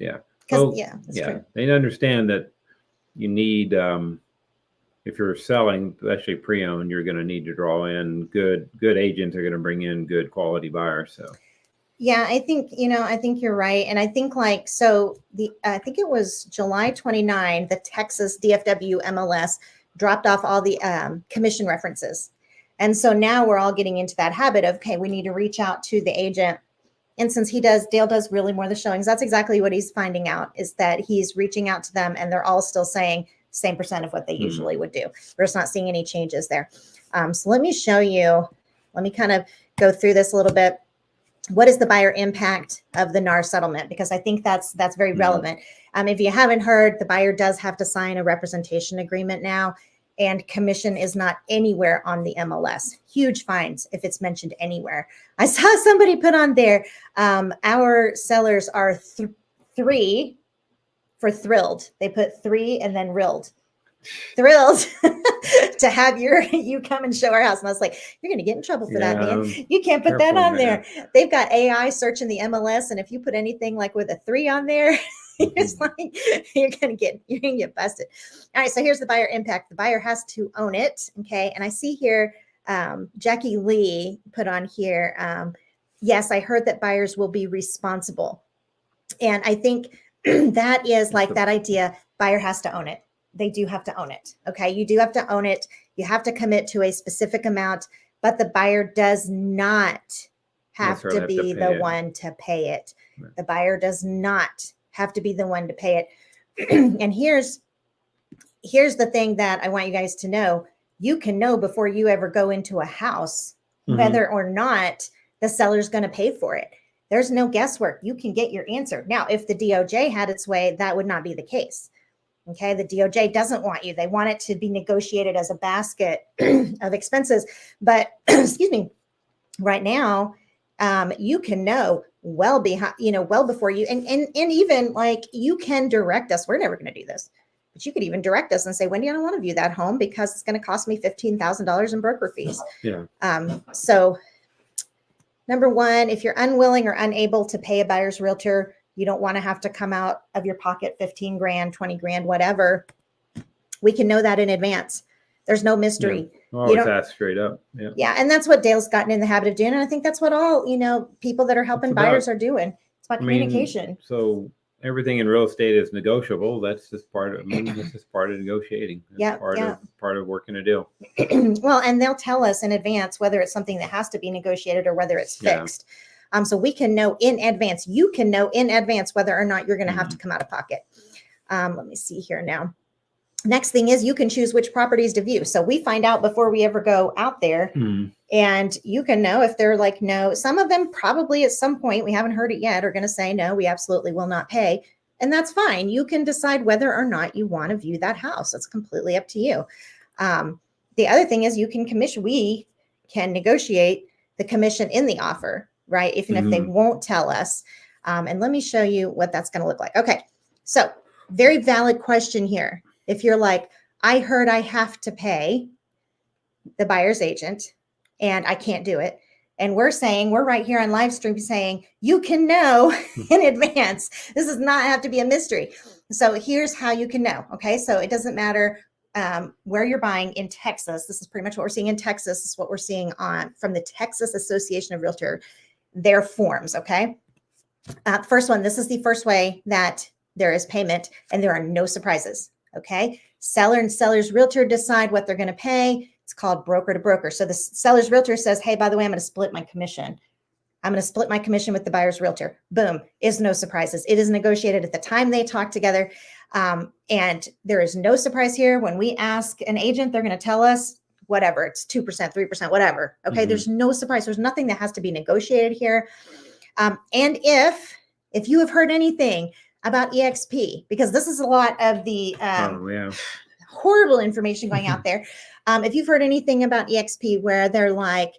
B: So
A: that's true.
B: They understand that you need. If you're selling, especially pre-owned, you're going to need to draw in good agents are going to bring in good quality buyers. So.
A: Yeah, I think you're right. And I think I think it was July 29, the Texas DFW MLS dropped off all the commission references. And so now we're all getting into that habit of, okay, we need to reach out to the agent. And since Dale does really more of the showings, that's exactly what he's finding out, is that he's reaching out to them and they're all still saying same percent of what they usually would do. We're just not seeing any changes there. So let me show you, let me kind of go through this a little bit. What is the buyer impact of the NAR settlement? Because I think that's very relevant. If you haven't heard, the buyer does have to sign a representation agreement now, and commission is not anywhere on the MLS. Huge fines if it's mentioned anywhere. I saw somebody put on there, our sellers are 3 for thrilled. They put 3 and then rilled. Thrilled to have you come and show our house. And I was like, you're going to get in trouble for that, man. You can't put that on there. They've got AI searching the MLS. And if you put anything like with a 3 on there, it's like, you're going to get busted. All right. So here's the buyer impact. The buyer has to own it. Okay. And I see here, Jackie Lee put on here. Yes, I heard that buyers will be responsible. And I think that is like that idea. Buyer has to own it. They do have to own it. Okay. You do have to own it. You have to commit to a specific amount, but the buyer does not have to
B: necessarily have to
A: be
B: pay
A: the
B: it.
A: one to pay it.
B: Right.
A: The buyer does not have to be the one to pay it. And here's the thing that I want you guys to know. You can know before you ever go into a house whether or not the seller's going to pay for it. There's no guesswork. You can get your answer. Now, if the DOJ had its way, that would not be the case. Okay, the DOJ doesn't want you. They want it to be negotiated as a basket of expenses. But excuse me, right now, you can know well behind, well before you, and even like you can direct us. We're never going to do this, but you could even direct us and say, Wendy, I don't want to view that home because it's going to cost me $15,000 in broker fees.
B: Yeah.
A: So number one, if you're unwilling or unable to pay a buyer's realtor, you don't want to have to come out of your pocket 15 grand, 20 grand, whatever. We can know that in advance. There's no mystery.
B: Yeah. Always ask straight up. Yeah.
A: Yeah. And that's what Dale's gotten in the habit of doing. And I think that's what all, people that are helping buyers are doing. It's about communication.
B: So everything in real estate is negotiable. That's just part of That's just part of negotiating. That's part of working a deal.
A: Well, and they'll tell us in advance whether it's something that has to be negotiated or whether it's fixed. So we can know in advance. You can know in advance whether or not you're going to have to come out of pocket. Let me see here now. Next thing is you can choose which properties to view. So we find out before we ever go out there, and you can know if they're like, no. Some of them probably at some point, we haven't heard it yet, are going to say, no, we absolutely will not pay. And that's fine. You can decide whether or not you want to view that house. It's completely up to you. The other thing is we can negotiate the commission in the offer, right? Even if they won't tell us. And let me show you what that's going to look like. Okay. So very valid question here. If you're like, I heard I have to pay the buyer's agent and I can't do it. And we're right here on live stream saying, you can know in advance. This does not have to be a mystery. So here's how you can know. Okay. So it doesn't matter where you're buying in Texas. This is pretty much what we're seeing in Texas. This is what we're seeing from the Texas Association of Realtor, their forms. Okay. First one, this is the first way that there is payment and there are no surprises. Okay. Seller and seller's realtor decide what they're going to pay. It's called broker to broker. So the seller's realtor says, hey, by the way, I'm going to split my commission. I'm going to split my commission with the buyer's realtor. Boom. Is no surprises. It is negotiated at the time they talk together. And there is no surprise here. When we ask an agent, they're going to tell us whatever. It's 2%, 3%, whatever. Okay. There's no surprise. There's nothing that has to be negotiated here. And if you have heard anything about EXP, because this is a lot of the horrible information going out there. If you've heard anything about EXP where they're like,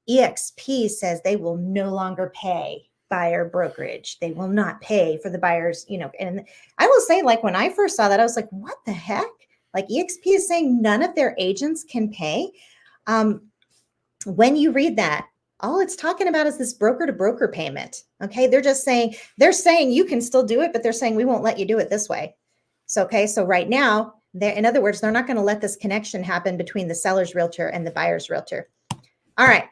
A: EXP says they will no longer pay buyer brokerage. They will not pay for the buyers, and I will say, like, when I first saw that, I was like, what the heck? Like, EXP is saying none of their agents can pay. When you read that, all it's talking about is this broker to broker payment. Okay. They're saying you can still do it, but they're saying we won't let you do it this way. So right now, in other words, they're not going to let this connection happen between the seller's realtor and the buyer's realtor. All right.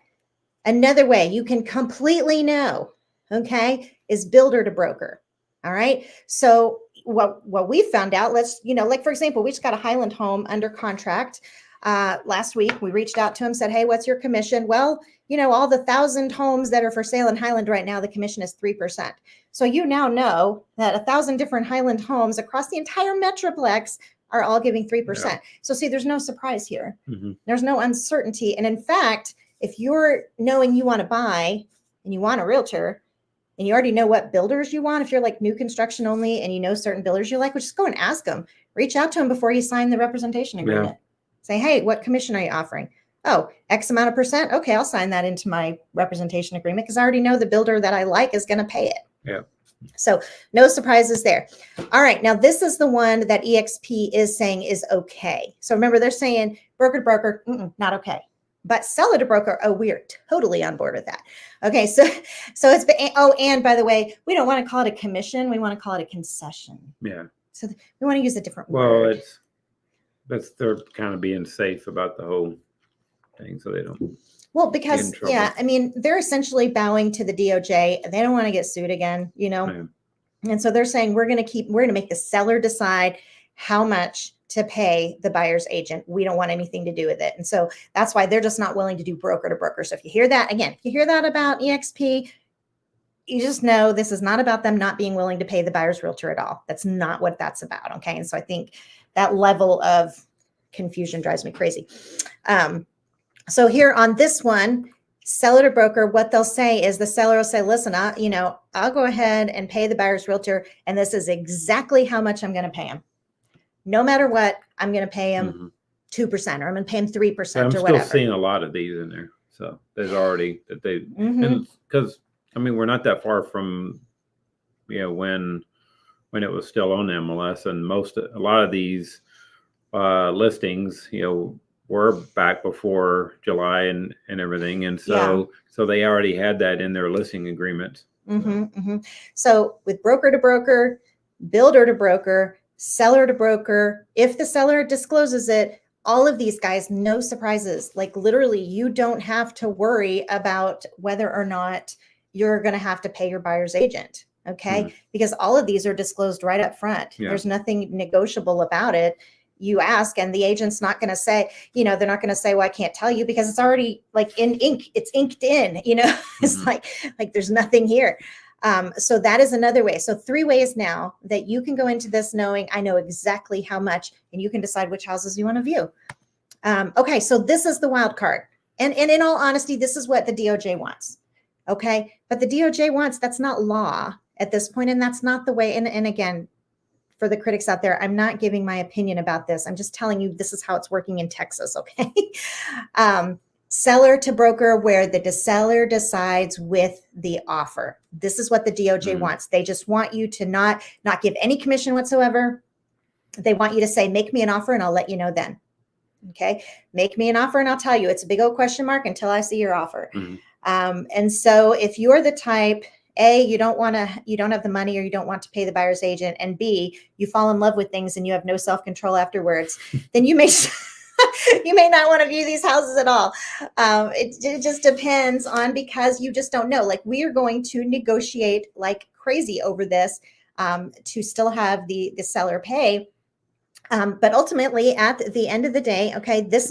A: Another way you can completely know, okay, is builder to broker. All right. So what we found out, like, for example, we just got a Highland home under contract. Last week, we reached out to him, said, hey, what's your commission? Well, all the 1,000 homes that are for sale in Highland right now, the commission is 3%. So you now know that 1,000 different Highland homes across the entire Metroplex are all giving 3%. Yeah. So see, there's no surprise here. There's no uncertainty. And in fact, if you're knowing you want to buy and you want a realtor and you already know what builders you want, if you're like new construction only and you know certain builders you like, well, just go and ask them. Reach out to them before you sign the representation agreement. Yeah. Say, hey, what commission are you offering? Oh, X amount of percent. Okay, I'll sign that into my representation agreement because I already know the builder that I like is going to pay it.
B: Yeah.
A: So no surprises there. All right. Now, this is the one that EXP is saying is okay. So remember, they're saying broker to broker, not okay. But seller to broker, we are totally on board with that. Okay. So it's, and by the way, we don't want to call it a commission. We want to call it a concession.
B: Yeah.
A: So we want to use a different word.
B: They're kind of being safe about the whole thing, so they don't.
A: Well, because they're essentially bowing to the DOJ. They don't want to get sued again, And so they're saying we're going to make the seller decide how much to pay the buyer's agent. We don't want anything to do with it. And so that's why they're just not willing to do broker to broker. So if you hear that, again, if you hear that about EXP, you just know this is not about them not being willing to pay the buyer's realtor at all. That's not what that's about. Okay. And so I think that level of confusion drives me crazy. So here on this one, seller to broker, what they'll say is the seller will say, listen, I'll go ahead and pay the buyer's realtor, and this is exactly how much I'm going to pay him. No matter what, I'm going to pay him 2%, or I'm going to pay him 3%
B: I'm
A: or
B: still
A: whatever.
B: seeing a lot of these in there. So there's already that they, and because I mean, we're not that far from, when it was still on MLS, and a lot of these listings, were back before July and everything. And so they already had that in their listing agreement.
A: So with broker to broker, builder to broker, seller to broker, if the seller discloses it, all of these guys, no surprises. Like literally, you don't have to worry about whether or not you're going to have to pay your buyer's agent. Okay. Because all of these are disclosed right up front. There's nothing negotiable about it. You ask, and the agent's not going to say, they're not going to say, well, I can't tell you, because it's already like in ink, it's inked in, it's like there's nothing here. So that is another way. So 3 ways now that you can go into this knowing I know exactly how much, and you can decide which houses you want to view. Okay. So this is the wild card. And in all honesty, this is what the DOJ wants. Okay. But the DOJ wants, that's not law at this point, and that's not the way. And again, for the critics out there, I'm not giving my opinion about this. I'm just telling you, this is how it's working in Texas. Okay. Seller to broker, where the seller decides with the offer. This is what the DOJ wants. They just want you to not give any commission whatsoever. They want you to say, make me an offer and I'll let you know then. Okay. Make me an offer and I'll tell you. It's a big old question mark until I see your offer. And so if you're the type, A, you don't have the money, or you don't want to pay the buyer's agent, and B, you fall in love with things and you have no self-control afterwards, then you may not want to view these houses at all. It just depends on, because you just don't know. Like, we are going to negotiate like crazy over this to still have the seller pay. But ultimately, at the end of the day, okay, this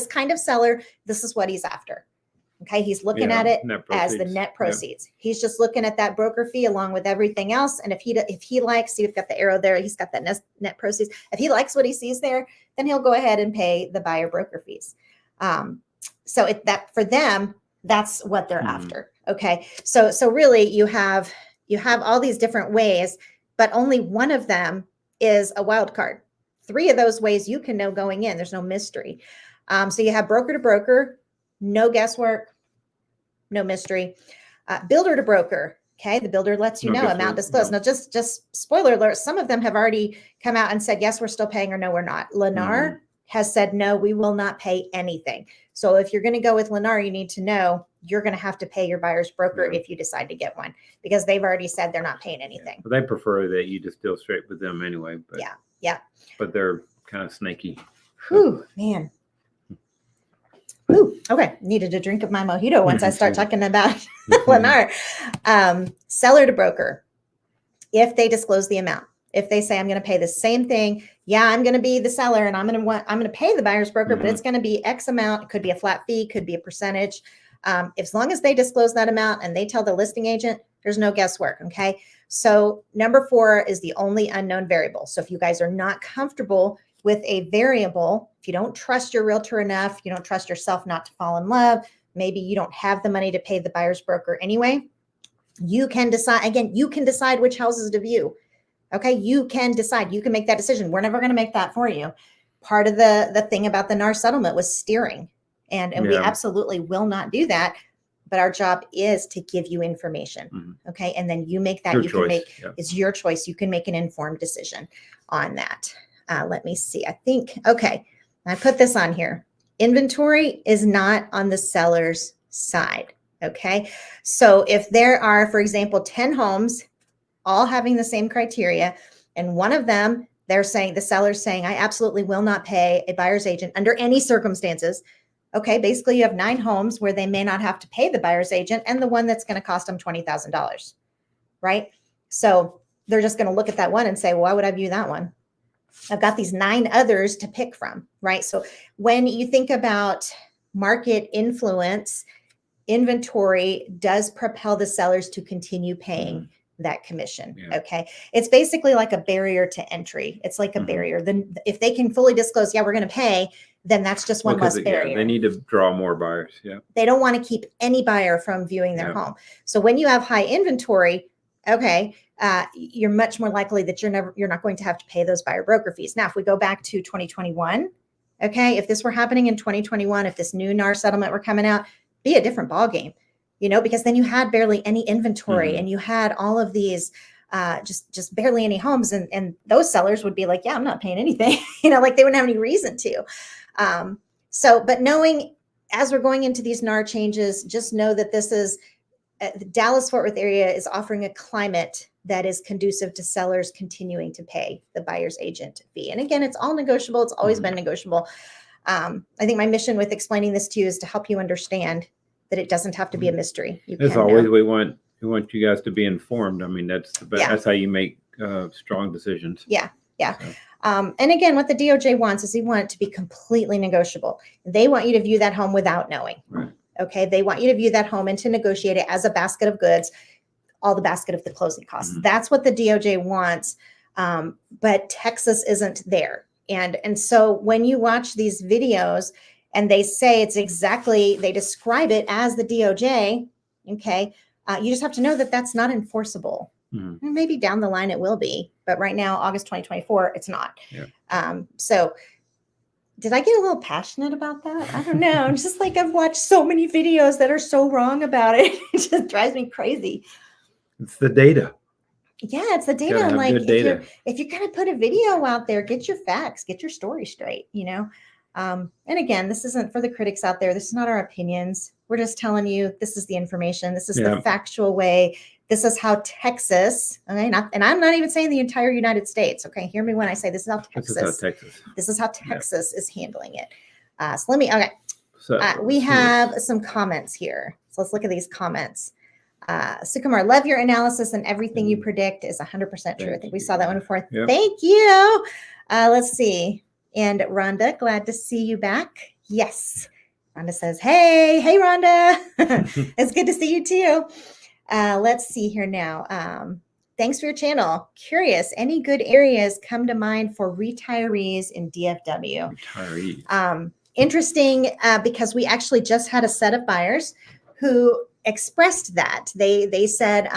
A: kind of seller, this is what he's after. Okay, he's looking at it as the net proceeds. He's just looking at that broker fee along with everything else. And if he likes, see, we've got the arrow there. He's got that net proceeds. If he likes what he sees there, then he'll go ahead and pay the buyer broker fees. So that for them, that's what they're after. Okay, so really, you have all these different ways, but only one of them is a wild card. 3 of those ways you can know going in. There's no mystery. So you have broker to broker. No guesswork, no mystery. Builder to broker. Okay. The builder lets you know amount disclosed. Now, just spoiler alert, some of them have already come out and said, yes, we're still paying, or no, we're not. Lennar has said, no, we will not pay anything. So if you're going to go with Lennar, you need to know you're going to have to pay your buyer's broker if you decide to get one, because they've already said they're not paying anything.
B: But they prefer that you just deal straight with them anyway. But, but they're kind of snaky.
A: Whew, man. Ooh, okay. Needed a drink of my mojito once I start talking about Lennar. Seller to broker. If they disclose the amount, if they say, I'm going to pay the same thing. Yeah, I'm going to be the seller and I'm going to pay the buyer's broker, but it's going to be X amount. It could be a flat fee, could be a percentage. As long as they disclose that amount and they tell the listing agent, there's no guesswork. Okay. So number 4 is the only unknown variable. So if you guys are not comfortable with a variable, if you don't trust your realtor enough, you don't trust yourself not to fall in love, maybe you don't have the money to pay the buyer's broker anyway, you can decide. Again, you can decide which houses to view. Okay, you can decide. You can make that decision. We're never going to make that for you. Part of the thing about the NAR settlement was steering, and we absolutely will not do that. But our job is to give you information. Okay, and then you make that. It's your choice. You can make an informed decision on that. Let me see. I think, okay, I put this on here. Inventory is not on the seller's side. Okay. So if there are, for example, 10 homes, all having the same criteria, and one of them, the seller's saying, I absolutely will not pay a buyer's agent under any circumstances. Okay. Basically, you have 9 homes where they may not have to pay the buyer's agent, and the one that's going to cost them $20,000. Right. So they're just going to look at that one and say, well, why would I view that one? I've got these 9 others to pick from, right? So when you think about market influence, inventory does propel the sellers to continue paying that commission.
B: Yeah.
A: Okay. It's basically like a barrier to entry. It's like a barrier. Then if they can fully disclose, yeah, we're going to pay, then that's just one less barrier.
B: They need to draw more buyers. Yeah.
A: They don't want to keep any buyer from viewing their home. So when you have high inventory, okay, you're much more likely that you're not going to have to pay those buyer broker fees. Now, if we go back to 2021, okay, if this were happening in 2021, if this new NAR settlement were coming out, be a different ballgame, because then you had barely any inventory and you had all of these just barely any homes, and those sellers would be like, yeah, I'm not paying anything, like they wouldn't have any reason to. But knowing as we're going into these NAR changes, just know that this is the Dallas-Fort Worth area is offering a climate that is conducive to sellers continuing to pay the buyer's agent fee. And again, it's all negotiable. It's always been negotiable. I think my mission with explaining this to you is to help you understand that it doesn't have to be a mystery.
B: As always, we want you guys to be informed. I mean, that's the best. That's how you make strong decisions.
A: Yeah. And again, what the DOJ wants is they want it to be completely negotiable. They want you to view that home without knowing.
B: Right.
A: Okay. They want you to view that home and to negotiate it as a basket of goods, all the basket of the closing costs. That's what the DOJ wants. But Texas isn't there. And so when you watch these videos and they say they describe it as the DOJ, okay, you just have to know that that's not enforceable. Maybe down the line it will be, but right now, August 2024, it's not.
B: Yeah.
A: So did I get a little passionate about that? I don't know. I'm just like, I've watched so many videos that are so wrong about it. It just drives me crazy.
B: It's the data.
A: Yeah, it's the data. I'm like, if you're going to put a video out there, get your facts, get your story straight, And again, this isn't for the critics out there. This is not our opinions. We're just telling you, this is the information. This is the factual way. This is how Texas, okay, and I'm not even saying the entire United States. Okay, hear me when I say this is how Texas. This is how Texas is handling it. So we have some comments here. So let's look at these comments. Sukumar, love your analysis, and everything you predict is 100% true. I think we saw that one before. Yep. Thank you. Let's see. And Rhonda, glad to see you back. Yes. Rhonda says, hey, Rhonda. It's good to see you too. Let's see here now. Thanks for your channel. Curious, any good areas come to mind for retirees in DFW? Retirees. Interesting, because we actually just had a set of buyers who expressed that. They said,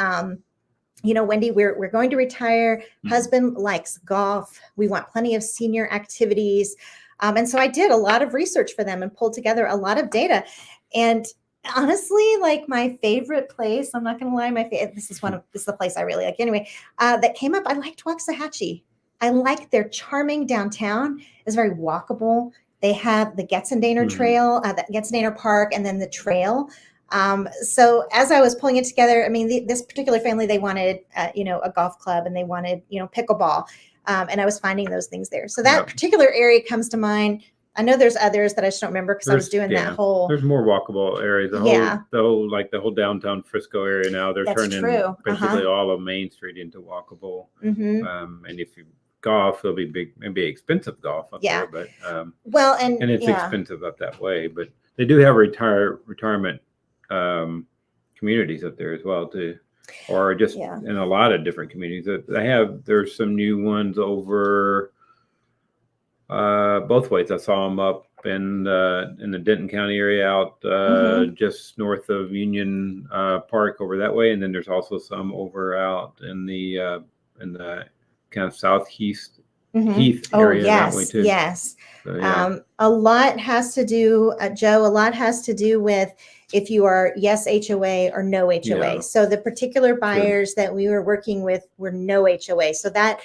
A: Wendy, we're going to retire. Husband likes golf. We want plenty of senior activities. And so I did a lot of research for them and pulled together a lot of data. And honestly, like my favorite place, I'm not going to lie, this is the place I really like anyway, that came up. I liked Waxahachie. I like their charming downtown. It's very walkable. They have the Getzendaner Trail, the Getzendaner Park, and then the trail. So as I was pulling it together, I mean, this particular family, they wanted, a golf club, and they wanted, pickleball. And I was finding those things there. So that particular area comes to mind. I know there's others that I just don't remember because I was doing that whole.
B: There's more walkable areas. The whole downtown Frisco area now, they're turning basically all of Main Street into walkable. And if you golf, it'll be big, maybe expensive golf up there, but and it's expensive up that way. But they do have retirement communities up there as well too, or just in a lot of different communities that they have. There's some new ones over both ways. I saw them up in the Denton County area out just north of Union Park over that way, and then there's also some over out in the kind of southeast Heath area that way too.
A: Yes. So, a lot has to do, Joe. A lot has to do with if you are yes HOA or no HOA. Yeah. So the particular buyers that we were working with were no HOA. So that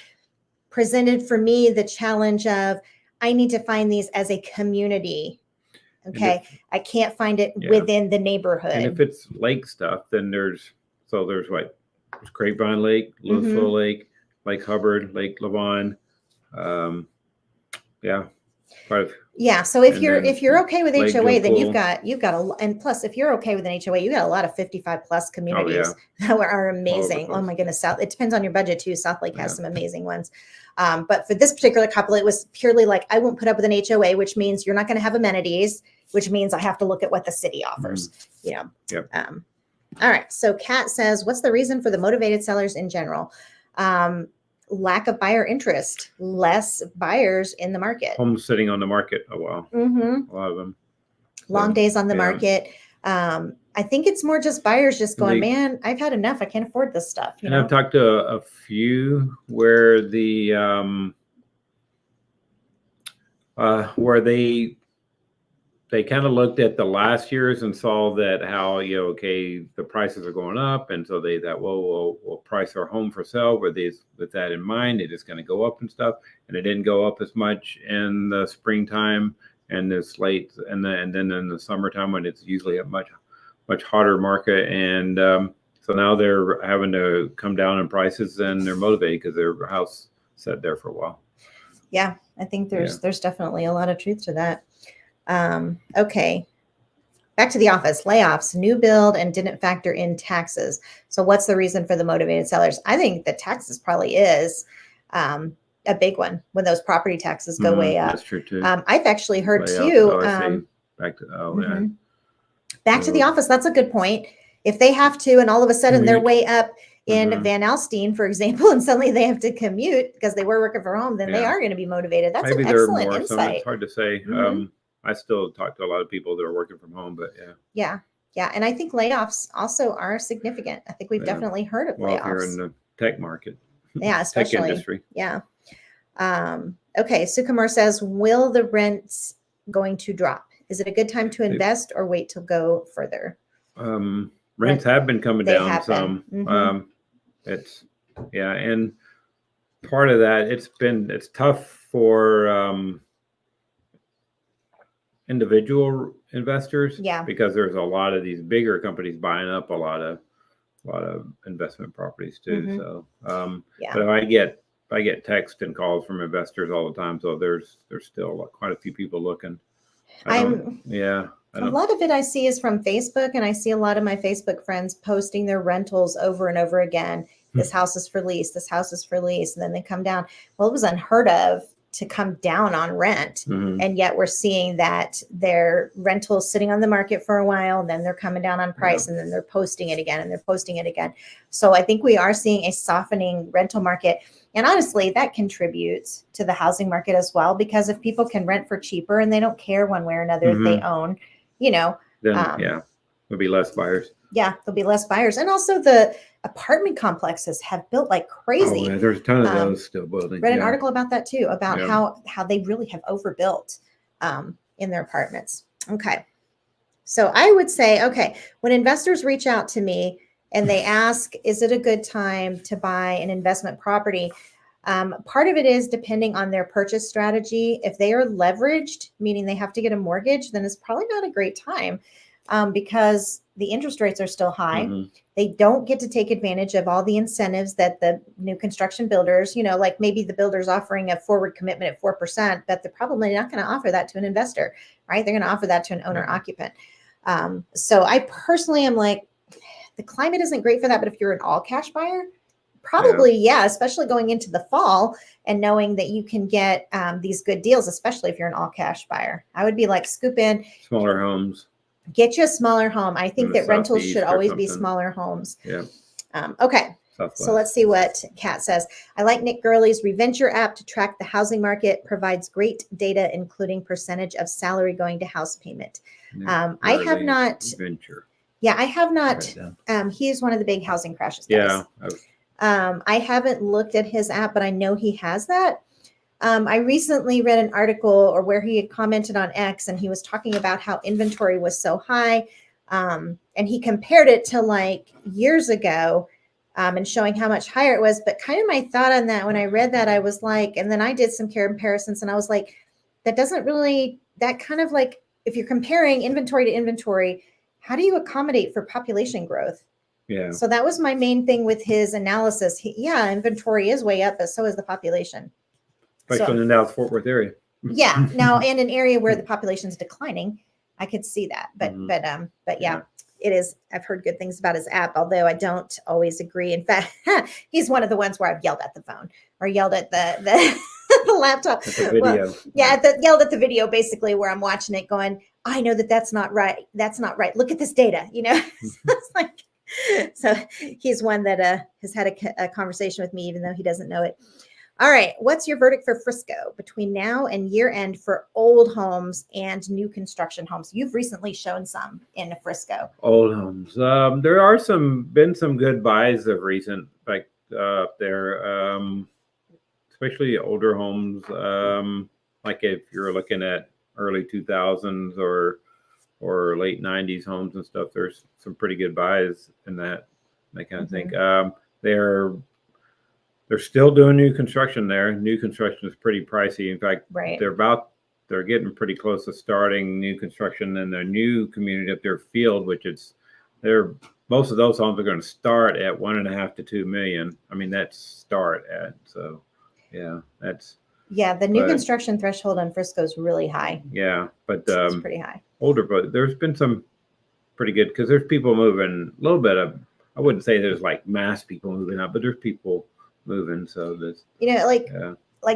A: presented for me the challenge of I need to find these as a community. Okay, I can't find it within the neighborhood.
B: And if it's lake stuff, then there's Grapevine Lake, Louisville Lake, Lake Hubbard, Lake Lavon. Quite
A: Yeah. So if
B: And
A: you're
B: then
A: okay with
B: Lake
A: HOA, then
B: Pool.
A: you've got and plus if you're okay with an HOA, you got a lot of 55 plus communities that are amazing. Oh my goodness. It depends on your budget too. South Lake has some amazing ones. But for this particular couple, it was purely like, I won't put up with an HOA, which means you're not going to have amenities, which means I have to look at what the city offers, you know?
B: Yep.
A: All right. So Kat says, what's the reason for the motivated sellers in general? Lack of buyer interest, less buyers in the market.
B: Homes sitting on the market a while.
A: Mm-hmm.
B: A lot of them.
A: Long days on the market. I think it's more just buyers just going, man, I've had enough. I can't afford this stuff. You know?
B: I've talked to a few where where they kind of looked at the last years and saw that how, okay, the prices are going up. And so they thought, well, we'll price our home for sale with that in mind. It is going to go up and stuff. And it didn't go up as much in the springtime and this late. And then in the summertime when it's usually a much hotter market. And so now they're having to come down in prices and they're motivated because their house sat there for a while.
A: Yeah, I think there's definitely a lot of truth to that. Okay. Back to the office, layoffs, new build, and didn't factor in taxes. So what's the reason for the motivated sellers? I think the taxes probably is a big one when those property taxes go way up.
B: That's true too.
A: I've actually heard too.
B: Back to,
A: back to the office. That's a good point. If they have to, and all of a sudden they're way up in Van Alstyne, for example, and suddenly they have to commute because they were working from home, then they are going to be motivated. That's maybe an excellent insight.
B: It's hard to say. I still talk to a lot of people that are working from home, but
A: yeah. And I think layoffs also are significant. I think we've definitely heard of layoffs.
B: If you're in the tech market,
A: especially
B: tech industry.
A: Yeah. Okay. Sukumar says, will the rents going to drop? Is it a good time to invest or wait to go further?
B: Rents have been coming down some. And part of that, it's tough for individual investors, because there's a lot of these bigger companies buying up a lot of investment properties too. So, but I get texts and calls from investors all the time. So there's still quite a few people looking. A lot of it I see is from Facebook, and I see a lot of my Facebook friends posting their rentals over and over again. This house is for lease. This house is for lease. And then they come down. Well, it was unheard of to come down on rent. And yet we're seeing that their rentals sitting on the market for a while, and then they're coming down on price, and then they're posting it again, and they're posting it again. So I think we are seeing a softening rental market. And honestly, that contributes to the housing market as well, because if people can rent for cheaper and they don't care one way or another if they own, then there'll be less buyers.
A: Yeah, there'll be less buyers. And also the apartment complexes have built like crazy.
B: Oh, yeah, there's a ton of those still building.
A: Read an article about that too, about how they really have overbuilt in their apartments. Okay. So I would say, when investors reach out to me and they ask, is it a good time to buy an investment property? Part of it is depending on their purchase strategy. If they are leveraged, meaning they have to get a mortgage, then it's probably not a great time. Because the interest rates are still high. They don't get to take advantage of all the incentives that the new construction builders, like maybe the builder's offering a forward commitment at 4%, but they're probably not going to offer that to an investor, right? They're going to offer that to an owner occupant. So I personally am like, the climate isn't great for that, but if you're an all cash buyer, probably, especially going into the fall and knowing that you can get these good deals, especially if you're an all cash buyer. I would be like, scoop in
B: smaller homes.
A: Get you a smaller home. I think that rentals should always be smaller homes.
B: Yeah.
A: Okay. Southwest. So let's see what Kat says. I like Nick Gurley's Reventure app to track the housing market, provides great data, including percentage of salary going to house payment. I have not. Reventure. Yeah, I have not. He is one of the big housing crashes guys. I haven't looked at his app, but I know he has that. I recently read an article or where he had commented on X, and he was talking about how inventory was so high. And he compared it to like years ago and showing how much higher it was. But kind of my thought on that, when I read that, I was like, and then I did some comparisons and I was like, that kind of like, if you're comparing inventory to inventory, how do you accommodate for population growth? Yeah. So that was my main thing with his analysis. Inventory is way up, but so is the population.
B: Especially in the Dallas-Fort Worth area.
A: Yeah. Now, in an area where the population is declining, I could see that. But yeah, it is. I've heard good things about his app, although I don't always agree. In fact, he's one of the ones where I've yelled at the phone or yelled at the the laptop.
B: The video.
A: Well, yeah, yelled at the video basically where I'm watching it, going, I know that's not right. That's not right. Look at this data. It's like. So he's one that has had a conversation with me, even though he doesn't know it. All right. What's your verdict for Frisco between now and year end for old homes and new construction homes? You've recently shown some in Frisco.
B: Old homes. There are been some good buys of recent, like there, especially older homes. Like if you're looking at early 2000s or late 90s homes and stuff, there's some pretty good buys in that kind of thing. They're still doing new construction there. New construction is pretty pricey. In fact,
A: right.
B: They're getting pretty close to starting new construction in their new community up their field, which most of those homes are going to start at 1.5 to 2 million. I mean, that's start at. So yeah, the
A: new construction threshold on Frisco is really high.
B: Yeah, but
A: it's pretty high.
B: Older, but there's been some pretty good, because there's people moving a little bit of, I wouldn't say there's like mass people moving out, but there's people moving. So this,
A: like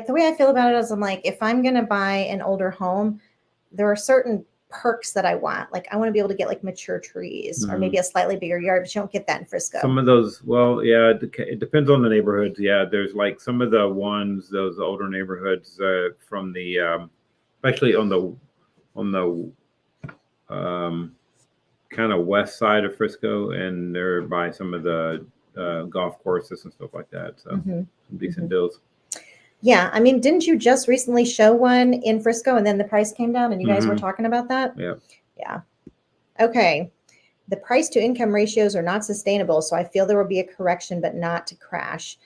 A: the way I feel about it is I'm like, if I'm going to buy an older home, there are certain perks that I want. Like I want to be able to get like mature trees or maybe a slightly bigger yard, but you don't get that in Frisco.
B: Some of those, well, yeah, it depends on the neighborhoods. Yeah, there's like some of the ones, those older neighborhoods from the, especially on the kind of west side of Frisco, and they're by some of the golf courses and stuff like that. So some decent deals.
A: Yeah. I mean, didn't you just recently show one in Frisco and then the price came down and you guys were talking about that?
B: Yeah.
A: Yeah. Okay. The price to income ratios are not sustainable. So I feel there will be a correction, but not to crash.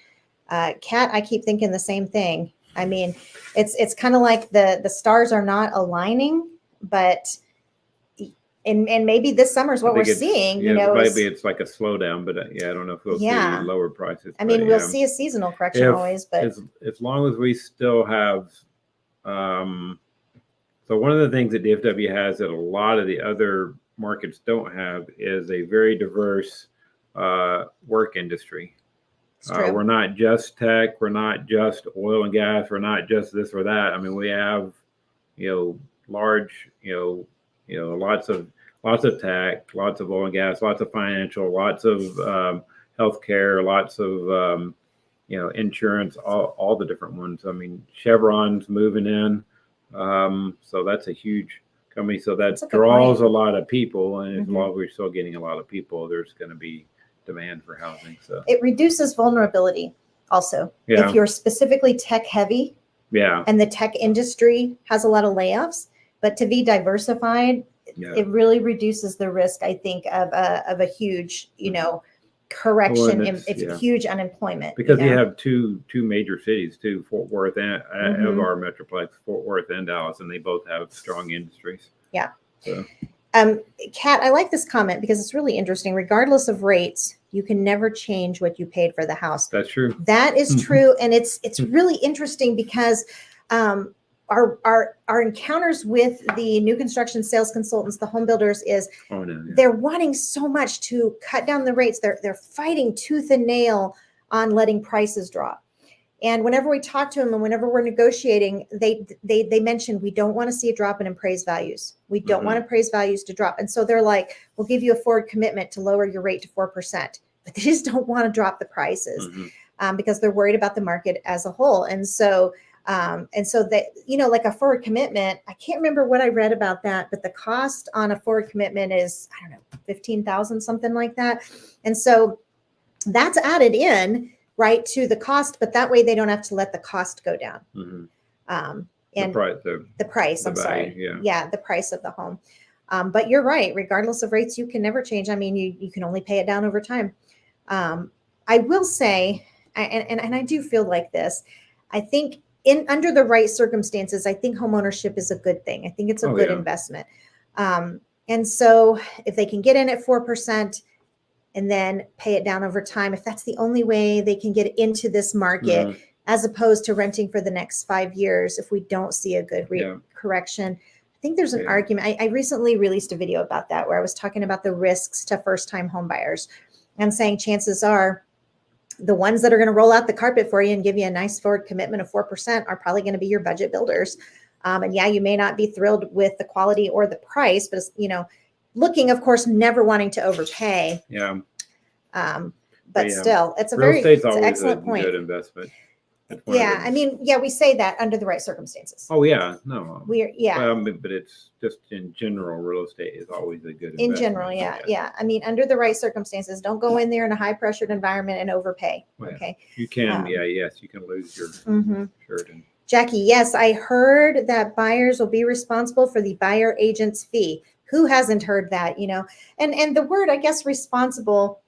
A: Kat, I keep thinking the same thing. I mean, it's kind of like the stars are not aligning, but and maybe this summer is what we're seeing.
B: Maybe it's like a slowdown, but I don't know if we'll see lower prices.
A: I mean, we'll see a seasonal correction always, but
B: as long as we still have. So one of the things that DFW has that a lot of the other markets don't have is a very diverse work industry. We're not just tech. We're not just oil and gas. We're not just this or that. I mean, we have, large, lots of tech, lots of oil and gas, lots of financial, lots of healthcare, lots of, insurance, all the different ones. I mean, Chevron's moving in. So that's a huge company. So that draws a lot of people. And as long as we're still getting a lot of people, there's going to be demand for housing. So
A: it reduces vulnerability also. If you're specifically tech heavy and the tech industry has a lot of layoffs, but to be diversified, it really reduces the risk, I think, of a huge, correction and huge unemployment.
B: Because you have two major cities too, Fort Worth and of our metroplex, Fort Worth and Dallas, and they both have strong industries.
A: Yeah.
B: So.
A: Kat, I like this comment because it's really interesting. Regardless of rates, you can never change what you paid for the house.
B: That's true.
A: That is true. And it's really interesting because our encounters with the new construction sales consultants, the home builders, is they're wanting so much to cut down the rates. They're fighting tooth and nail on letting prices drop. And whenever we talk to them and whenever we're negotiating, they mention we don't want to see a drop in appraised values. We don't want appraised values to drop. And so they're like, we'll give you a forward commitment to lower your rate to 4%. But they just don't want to drop the prices because they're worried about the market as a whole. And so that, like a forward commitment, I can't remember what I read about that, but the cost on a forward commitment is, I don't know, 15,000, something like that. And so that's added in, right, to the cost, but that way they don't have to let the cost go down. And the price, the value, the price of the home. But you're right. Regardless of rates, you can never change. I mean, you can only pay it down over time. I will say, and I do feel like this, I think under the right circumstances, I think homeownership is a good thing. I think it's a good investment. And so if they can get in at 4% and then pay it down over time, if that's the only way they can get into this market, as opposed to renting for the next 5 years if we don't see a good correction. I think there's an argument. I recently released a video about that where I was talking about the risks to first-time home buyers and saying chances are the ones that are going to roll out the carpet for you and give you a nice forward commitment of 4% are probably going to be your budget builders. And yeah, you may not be thrilled with the quality or the price, but looking, of course, never wanting to overpay.
B: Yeah.
A: But still, it's a
B: it's an
A: excellent point.
B: Good investment.
A: Yeah, I mean, we say that under the right circumstances.
B: Oh yeah, no,
A: Well,
B: but it's just in general, real estate is always a good investment.
A: In general, yeah. I mean, under the right circumstances, don't go in there in a high pressured environment and overpay. Okay.
B: You can, yes, you can lose your shirt.
A: Jackie, yes, I heard that buyers will be responsible for the buyer agent's fee. Who hasn't heard that? And the word, I guess, responsible.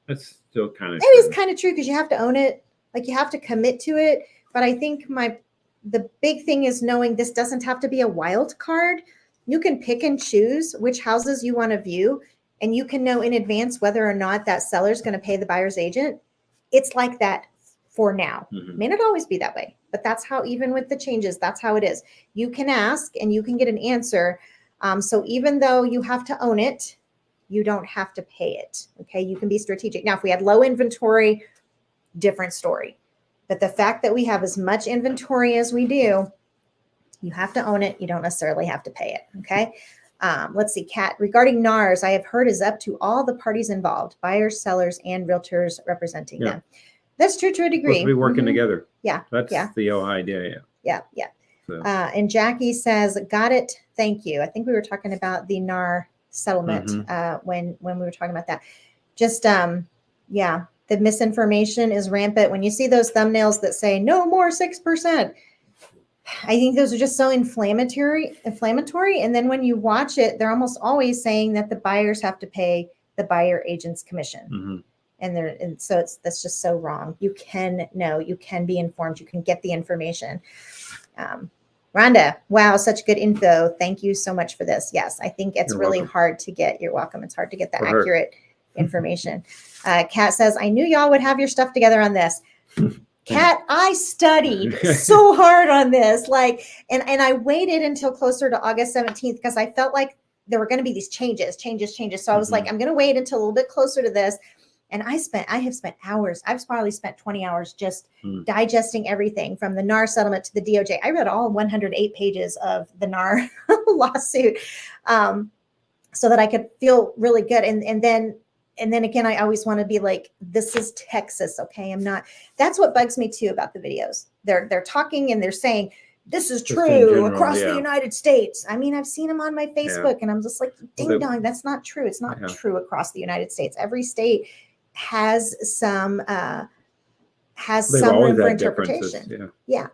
B: That's still kind of.
A: It is kind of true because you have to own it. Like you have to commit to it. But I think the big thing is knowing this doesn't have to be a wild card. You can pick and choose which houses you want to view, and you can know in advance whether or not that seller is going to pay the buyer's agent. It's like that for now. It may not always be that way, but that's how, even with the changes, that's how it is. You can ask and you can get an answer. So even though you have to own it, you don't have to pay it. Okay. You can be strategic. Now, if we had low inventory, different story. But the fact that we have as much inventory as we do, you have to own it. You don't necessarily have to pay it. Okay. Let's see, Kat, regarding NARS, I have heard is up to all the parties involved, buyers, sellers, and realtors representing them. That's true to a degree.
B: Supposed to be working together.
A: Yeah.
B: That's the whole idea.
A: Yeah. So. And Jackie says, got it. Thank you. I think we were talking about the NAR settlement when we were talking about that. Just, the misinformation is rampant. When you see those thumbnails that say no more 6%, I think those are just so inflammatory. And then when you watch it, they're almost always saying that the buyers have to pay the buyer agent's commission. And so that's just so wrong. You can know, you can be informed, you can get the information. Rhonda, wow, such good info. Thank you so much for this. Yes, I think it's really hard to get. You're welcome. It's hard to get that accurate information. Kat says, I knew y'all would have your stuff together on this. Kat, I studied so hard on this, and I waited until closer to August 17th because I felt like there were going to be these changes. So I was like, I'm going to wait until a little bit closer to this. And I have spent hours. I've probably spent 20 hours just digesting everything from the NAR settlement to the DOJ. I read all 108 pages of the NAR lawsuit so that I could feel really good. And then again, I always want to be like, this is Texas. Okay. I'm not, that's what bugs me too about the videos. They're talking and they're saying, this is true across the United States. I mean, I've seen them on my Facebook and I'm just like, ding dong, that's not true. It's not true across the United States. Every state has some room for interpretation.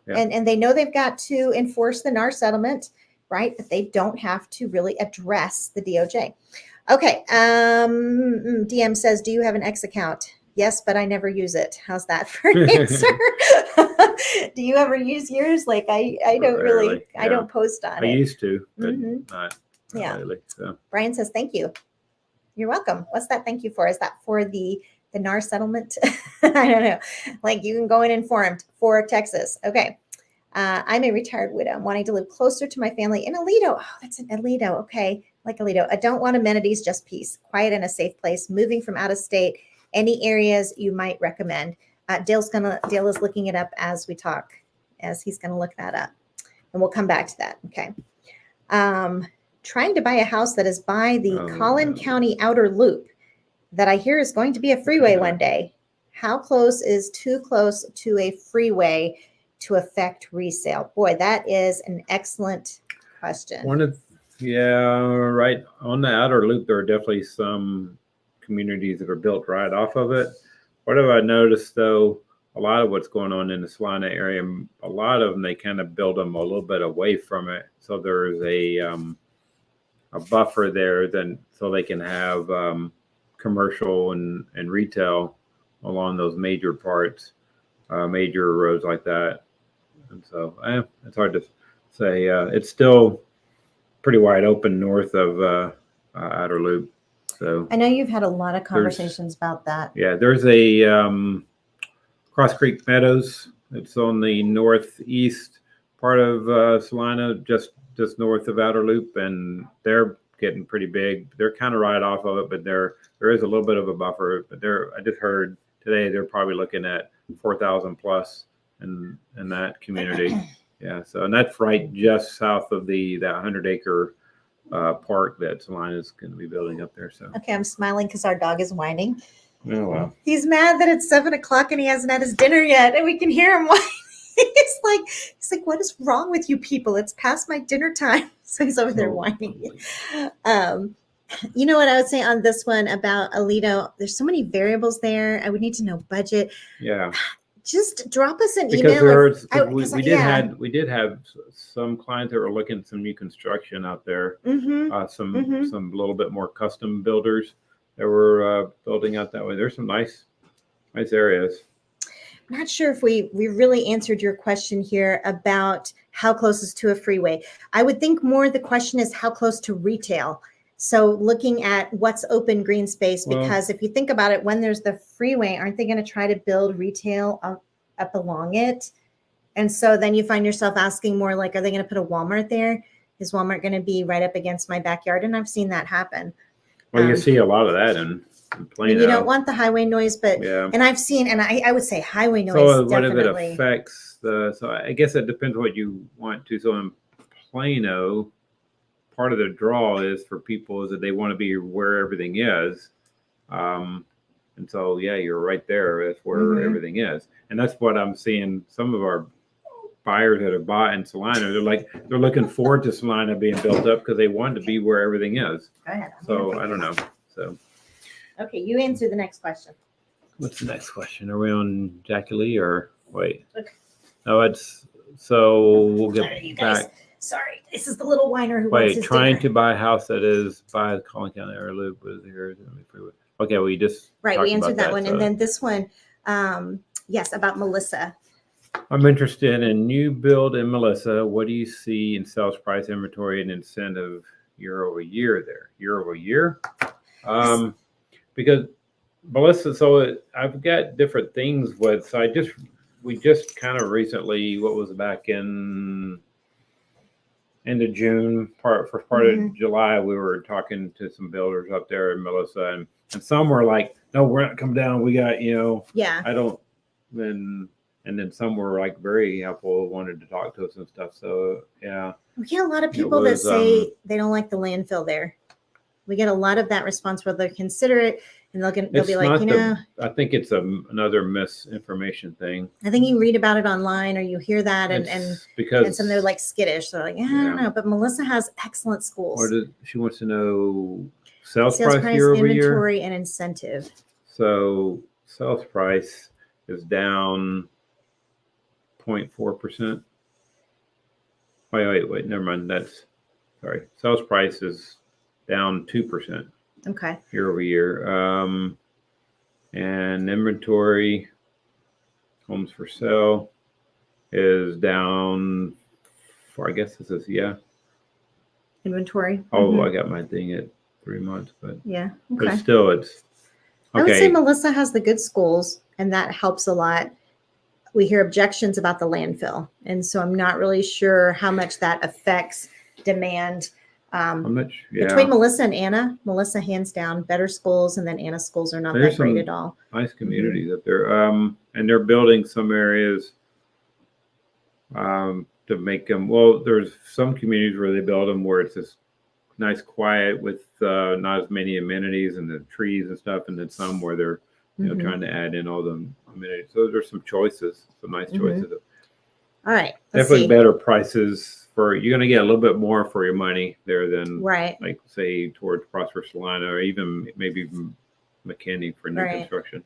A: And they know they've got to enforce the NAR settlement, right? But they don't have to really address the DOJ. Okay. DM says, do you have an X account? Yes, but I never use it. How's that for an answer? Do you ever use yours? Like I don't really, I don't post on it.
B: I used to, but not lately. So
A: Brian says, thank you. You're welcome. What's that thank you for? Is that for the NAR settlement? I don't know. Like you can go in informed for Texas. Okay. I'm a retired widow. I'm wanting to live closer to my family in Aledo. Oh, that's an Aledo. Okay. Like Aledo. I don't want amenities, just peace, quiet and a safe place, moving from out of state. Any areas you might recommend? Dale is looking it up as we talk, as he's going to look that up. And we'll come back to that. Okay. Trying to buy a house that is by the Collin County Outer Loop that I hear is going to be a freeway one day. How close is too close to a freeway to affect resale? Boy, that is an excellent question.
B: Right on the outer loop, there are definitely some communities that are built right off of it. What have I noticed though? A lot of what's going on in the Salina area, a lot of them, they kind of build them a little bit away from it. So there's a buffer there, then so they can have commercial and retail along those major parts, major roads like that. And so it's hard to say. It's still pretty wide open north of Outer Loop. So
A: I know you've had a lot of conversations about that.
B: Yeah, there's a Cross Creek Meadows It's on the northeast part of Salina, just north of Outer Loop, and they're getting pretty big. They're kind of right off of it, but there is a little bit of a buffer. But I just heard today they're probably looking at 4,000 plus in that community. Yeah, so and that's right just south of that 100-acre park that Salina is going to be building up there. So
A: Okay, I'm smiling because our dog is whining.
B: oh wow.
A: He's mad that it's 7:00 and he hasn't had his dinner yet, and we can hear him whining. he's like, what is wrong with you people? It's past my dinner time. So he's over there whining. You know what I would say on this one about Alito? There's so many variables there. I would need to know budget.
B: Yeah.
A: Just drop us an
B: Because
A: email.
B: we did have some clients that were looking at some new construction out there. Some little bit more custom builders that were building out that way. There's some nice areas.
A: I'm not sure if we really answered your question here about how close is to a freeway. I would think more the question is how close to retail. So looking at what's open green space, because if you think about it, when there's the freeway, aren't they going to try to build retail up along it? And so then you find yourself asking more like, are they going to put a Walmart there? Is Walmart going to be right up against my backyard? And I've seen that happen.
B: Well, you see a lot of that in Plano.
A: You don't want the highway noise, but
B: yeah.
A: And I've seen, and I would say highway noise.
B: So what
A: definitely.
B: if it affects so I guess it depends what you want to. So in Plano, part of the draw is for people is that they want to be where everything is. And so, yeah, you're right there. That's where everything is. And that's what I'm seeing. Some of our buyers that have bought in Salina, they're looking forward to Salina being built up because they want to be where everything is.
A: Go ahead.
B: So I don't know. So.
A: Okay, you answer the next question.
B: What's the next question? Are we on Jackie Lee or wait?
A: Okay.
B: No, so we'll get
A: Sorry, you guys.
B: back.
A: Sorry, this is the little whiner who wants
B: Wait,
A: his
B: trying
A: dinner.
B: to buy a house that is by the Collin County area loop was here. Okay, well, you just
A: Right, we
B: talked
A: answered
B: about
A: that one.
B: so.
A: And then this one, yes, about Melissa.
B: I'm interested in new build in Melissa. What do you see in sales price, inventory, and incentive year over year there? Year over year? Because Melissa, so I've got different things with, so we just kind of recently, what was it, back in end of June, first part of July, we were talking to some builders up there in Melissa, and some were like, no, we're not coming down. We got,
A: Yeah.
B: I don't, and then some were like very helpful, wanted to talk to us and stuff. So, yeah.
A: We get a lot of people that say they don't like the landfill there. We get a lot of that response where they'll consider it and they'll be like,
B: I think it's another misinformation thing.
A: I think you read about it online or you hear that and some they're like skittish. They're like, I don't know. But Melissa has excellent schools.
B: She wants to know sales price year over year?
A: Inventory and incentive.
B: So sales price is down 0.4%. Wait, never mind. Sorry. Sales price is down 2%.
A: Okay.
B: Year over year. And inventory, homes for sale, is down I guess this is,
A: Inventory.
B: Oh, I got my thing at 3 months, but
A: yeah. Okay.
B: But still, it's okay.
A: I would say Melissa has the good schools, and that helps a lot. We hear objections about the landfill, and so I'm not really sure how much that affects demand. Between Melissa and Anna, Melissa hands down better schools, and then Anna's schools are not that great at all.
B: Nice communities up there, and they're building some areas to make them. Well, there's some communities where they build them where it's just nice, quiet with not as many amenities and the trees and stuff, and then some where they're trying to add in all the amenities. So there's some choices, some nice choices.
A: All right,
B: definitely better prices. You're going to get a little bit more for your money there than like say towards Prosper Salina or even maybe McKinney for new construction.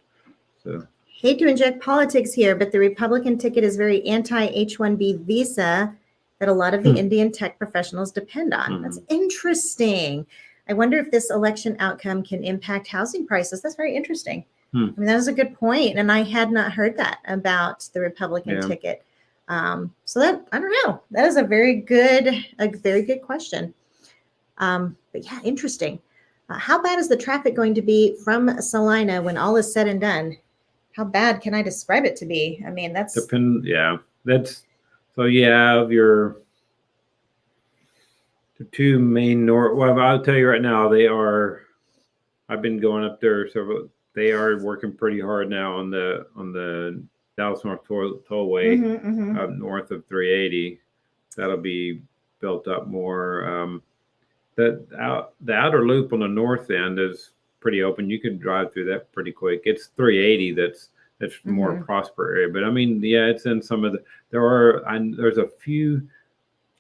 B: So
A: hate to inject politics here, but the Republican ticket is very anti-H-1B visa that a lot of the Indian tech professionals depend on. That's interesting. I wonder if this election outcome can impact housing prices. That's very interesting. I mean, that was a good point, and I had not heard that about the Republican ticket. So that, I don't know, that is a very good question. But yeah, interesting. How bad is the traffic going to be from Salina when all is said and done? how bad can I describe it to be? I mean, that's
B: Yeah, that's so. You have your the two main north. Well, I'll tell you right now, they are. I've been going up there several. They are working pretty hard now on the Dallas North Tollway up north of 380. That'll be built up more. The outer loop on the north end is pretty open. You can drive through that pretty quick. It's 380 that's more prosper area. But I mean, yeah, it's in some of the there's a few,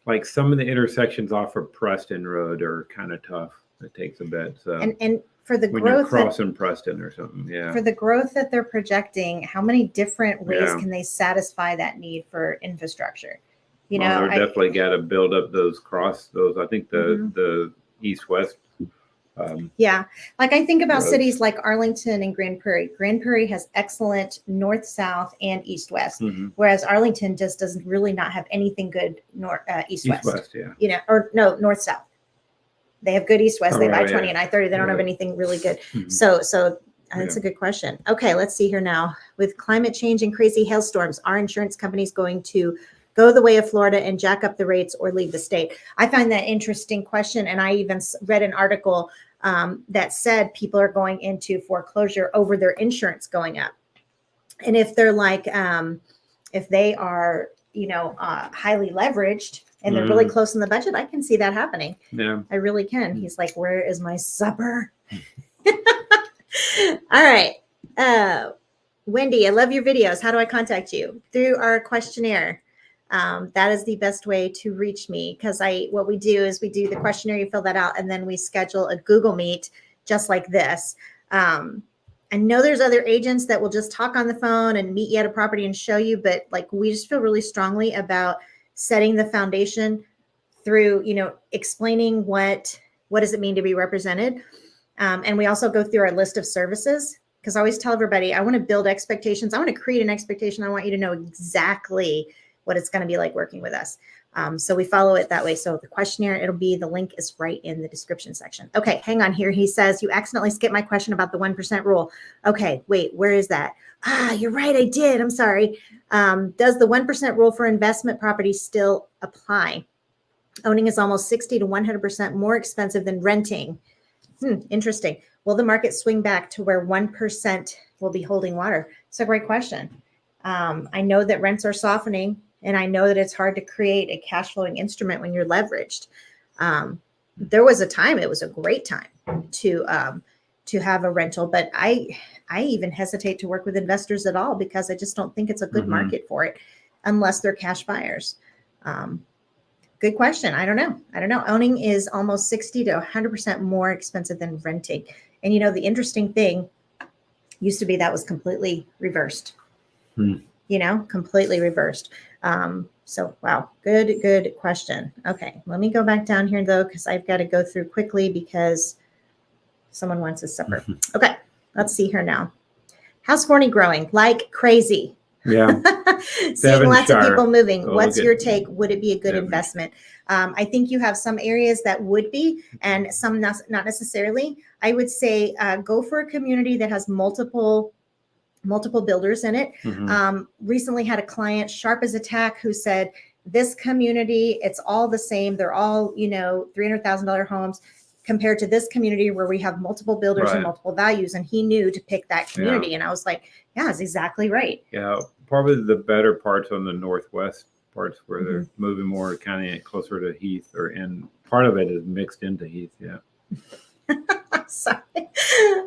B: like some of the intersections off of Preston Road are kind of tough. It takes a bit. So
A: and for the
B: when
A: growth
B: you're crossing Preston or something, yeah.
A: For the growth that they're projecting, how many different ways
B: Yeah.
A: can they satisfy that need for infrastructure? You
B: Well,
A: know,
B: they're definitely got to build up those. I think the east-west.
A: Yeah. Like I think about
B: roads.
A: cities like Arlington and Grand Prairie. Grand Prairie has excellent north, south, and east, west, whereas Arlington just doesn't really not have anything good east, west.
B: Yeah.
A: You know, or no, north, south. They have good east, west. They have I-20 and I-30. They don't have
B: Right.
A: anything really good. So that's a good question. Okay, let's see here now. With climate change and crazy hailstorms, are insurance companies going to go the way of Florida and jack up the rates or leave the state? I find that interesting question. And I even read an article that said people are going into foreclosure over their insurance going up. And if they're like, if they are, highly leveraged and they're really close in the budget, I can see that happening.
B: Yeah.
A: I really can. He's like, where is my supper? All right. Wendy, I love your videos. How do I contact you? Through our questionnaire. That is the best way to reach me, because what we do is we do the questionnaire, you fill that out, and then we schedule a Google Meet just like this. I know there's other agents that will just talk on the phone and meet you at a property and show you, but like we just feel really strongly about setting the foundation through, explaining what does it mean to be represented. And we also go through our list of services, because I always tell everybody, I want to build expectations. I want to create an expectation. I want you to know exactly what it's going to be like working with us. So we follow it that way. So the questionnaire, the link is right in the description section. Okay, hang on here. He says, you accidentally skipped my question about the 1% rule. Okay, wait, where is that? You're right, I did. I'm sorry. Does the 1% rule for investment properties still apply? Owning is almost 60 to 100% more expensive than renting. Interesting. Will the market swing back to where 1% will be holding water? It's a great question. I know that rents are softening, and I know that it's hard to create a cash flowing instrument when you're leveraged. There was a time, it was a great time to have a rental, but I even hesitate to work with investors at all, because I just don't think it's a good market for it unless they're cash buyers. Good question. I don't know. Owning is almost 60 to 100% more expensive than renting. And the interesting thing used to be that was completely reversed. Completely reversed. So, wow. Good question. Okay. Let me go back down here though, because I've got to go through quickly because someone wants a supper. Okay. Let's see here now. How's Forney growing? Like crazy.
B: Yeah.
A: Seeing lots of people moving.
B: Oh,
A: What's your take? Would it be a good investment? I think you have some areas that would be, and some not necessarily. I would say go for a community that has multiple builders in it. Recently had a client, sharp as a tack, who said, this community, it's all the same. They're all, $300,000 homes compared to this community where we have multiple builders and multiple values. And he knew to pick that community. Yeah. And I was like, yeah, that's exactly right.
B: Yeah. Probably the better parts on the northwest parts where they're moving more kind of closer to Heath, and part of it is mixed into Heath. Yeah.
A: Sorry.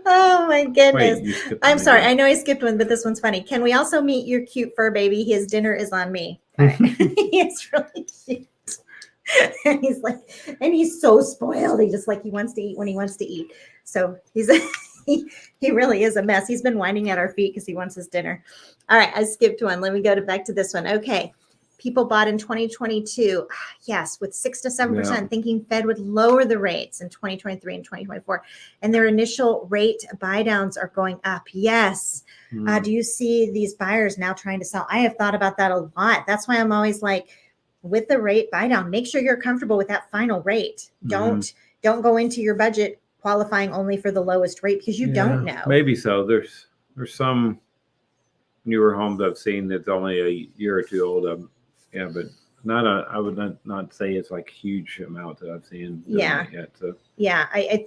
A: Oh my goodness. Wait, I'm sorry. I know I skipped one, but this one's funny. Can we also meet your cute fur baby? His dinner is on me. All right. It's really cute. And he's so spoiled. He wants to eat when he wants to eat. So he really is a mess. He's been whining at our feet because he wants his dinner. All right. I skipped one. Let me go back to this one. Okay. People bought in 2022, yes, with 6 to 7%, thinking Fed would lower the rates in 2023 and 2024. And their initial rate buy downs are going up. Yes. Do you see these buyers now trying to sell? I have thought about that a lot. That's why I'm always like, with the rate buy down, make sure you're comfortable with that final rate. Don't go into your budget qualifying only for the lowest rate, because you don't know.
B: Maybe so. There's some newer homes I've seen that's only a year or two old. Yeah, but I would not say it's like huge amount that I've seen doing
A: Yeah.
B: it yet. So
A: Yeah, I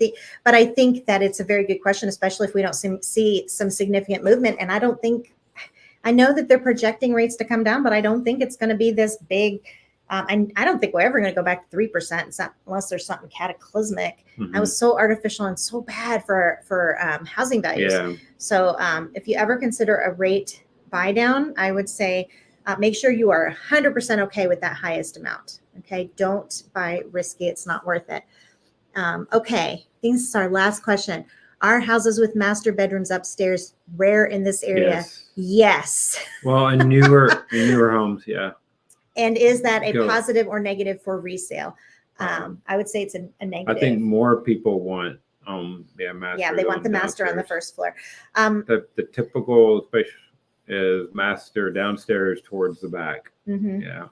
A: think that it's a very good question, especially if we don't see some significant movement. And I know that they're projecting rates to come down, but I don't think it's going to be this big. And I don't think we're ever going to go back to 3%, unless there's something cataclysmic. I was so artificial and so bad for housing values.
B: yeah,
A: So if you ever consider a rate buy down, I would say make sure you are 100% okay with that highest amount. Okay, don't buy risky; it's not worth it. Okay, I think this is our last question. Are houses with master bedrooms upstairs rare in this area? Yes.
B: Well, in newer homes, yeah.
A: And is that a positive or negative for resale? I would say it's a negative.
B: I think more people want master.
A: Yeah, they want the master on the first floor.
B: The typical space is master downstairs towards the back.
A: Mm-hmm.
B: Yeah.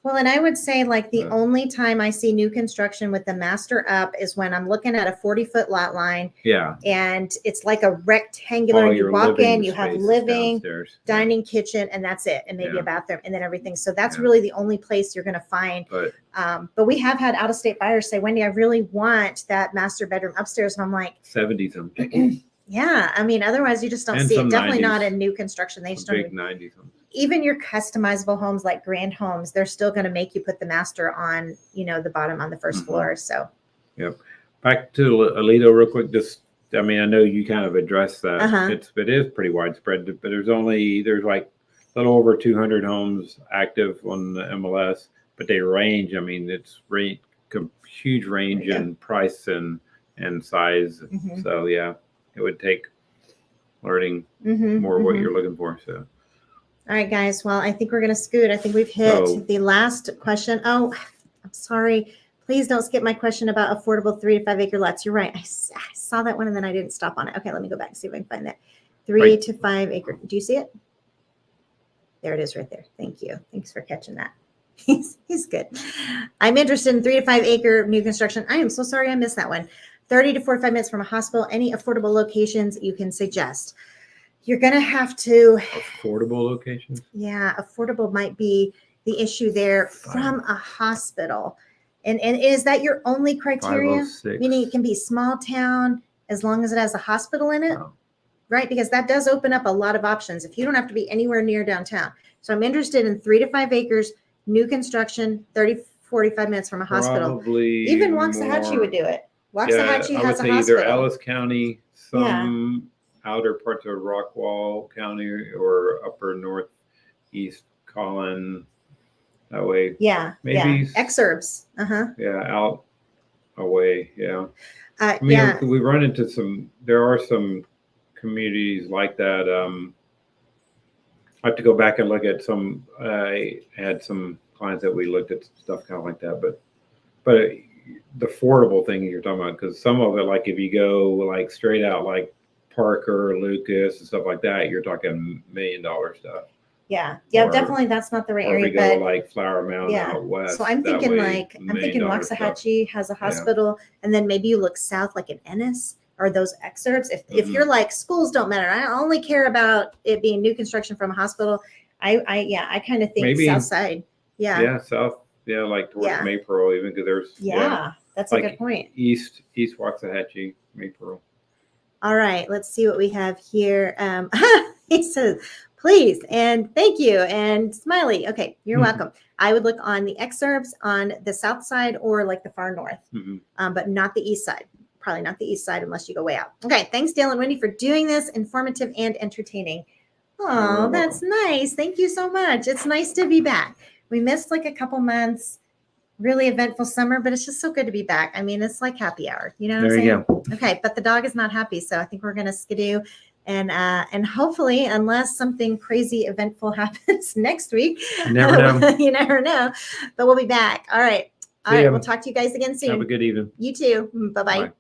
A: Well, and I would say like the only time I see new construction with the master up is when I'm looking at a 40-foot lot line.
B: Yeah.
A: And it's like a rectangular. You walk in, you have living,
B: downstairs.
A: dining, kitchen, and that's it. And maybe a bathroom and then everything. So that's really the only place you're going to find. But we have had out-of-state buyers say, Wendy, I really want that master bedroom upstairs. And I'm like,
B: 70s, I'm thinking.
A: Yeah. I mean, otherwise you just don't see it. Definitely 90s, not in new construction. They just don't.
B: Big 90s.
A: Even your customizable homes like grand homes, they're still going to make you put the master on, the bottom on the first floor. So,
B: yep. Back to Alito real quick. I know you kind of addressed that. It is pretty widespread, but there's like a little over 200 homes active on the MLS, but they range. I mean, it's huge range in price and size. So yeah, it would take learning more what you're looking for. So.
A: All right, guys. Well, I think we're going to scoot. I think we've hit the last question. Oh, I'm sorry. Please don't skip my question about affordable 3 to 5 acre lots. You're right. I saw that one and then I didn't stop on it. Okay, let me go back and see if I can find that. 3 to 5 acre. Do you see it? There it is right there. Thank you. Thanks for catching that. He's good. I'm interested in 3 to 5 acre new construction. I am so sorry I missed that one. 30 to 45 minutes from a hospital. Any affordable locations you can suggest? You're going to have to.
B: Affordable locations?
A: Yeah, affordable might be the issue there from a hospital. And is that your only criteria? Meaning it can be small town as long as it has a hospital in it, right? Because that does open up a lot of options if you don't have to be anywhere near downtown. So I'm interested in 3 to 5 acres, new construction, 30, 45 minutes from a hospital.
B: Probably
A: even Waxahachie would do it. Waxahachie has a hospital.
B: Either Ellis County, outer parts of Rockwall County or upper northeast Collin, that way.
A: Yeah.
B: Maybe
A: exurbs.
B: Yeah, out away. Yeah. We run into there are some communities like that. I have to go back and look at some. I had some clients that we looked at stuff kind of like that, but the affordable thing you're talking about, because some of it, like if you go like straight out like Parker, Lucas, and stuff like that, you're talking $1 million stuff.
A: Yeah, definitely. That's not the right area.
B: But like Flower Mound out west.
A: So I'm thinking Waxahachie has a hospital, and then maybe you look south, like in Ennis or those exurbs. If you're like schools don't matter, I only care about it being new construction from a hospital. I kind of think maybe south side. Yeah,
B: south. Yeah, like towards Maypearl, even because there's
A: that's a good point.
B: East Waxahachie, Maypearl.
A: All right, let's see what we have here. He says, please, and thank you, and smiley. Okay, you're welcome. I would look on the exurbs on the south side or like the far north, but not the east side. Probably not the east side unless you go way out. Okay, thanks, Dale and Wendy, for doing this. Informative and entertaining. Oh, that's nice. Thank you so much. It's nice to be back. We missed like a couple months. Really eventful summer, but it's just so good to be back. I mean, it's like happy hour, you know what I'm saying?
B: You go.
A: Okay, but the dog is not happy, so I think we're gonna skidoo, and hopefully, unless something crazy eventful happens next week,
B: you never know.
A: You never know. But we'll be back. All right. We'll talk to you guys again soon.
B: Have a good evening.
A: You too. Bye-bye.
B: Bye.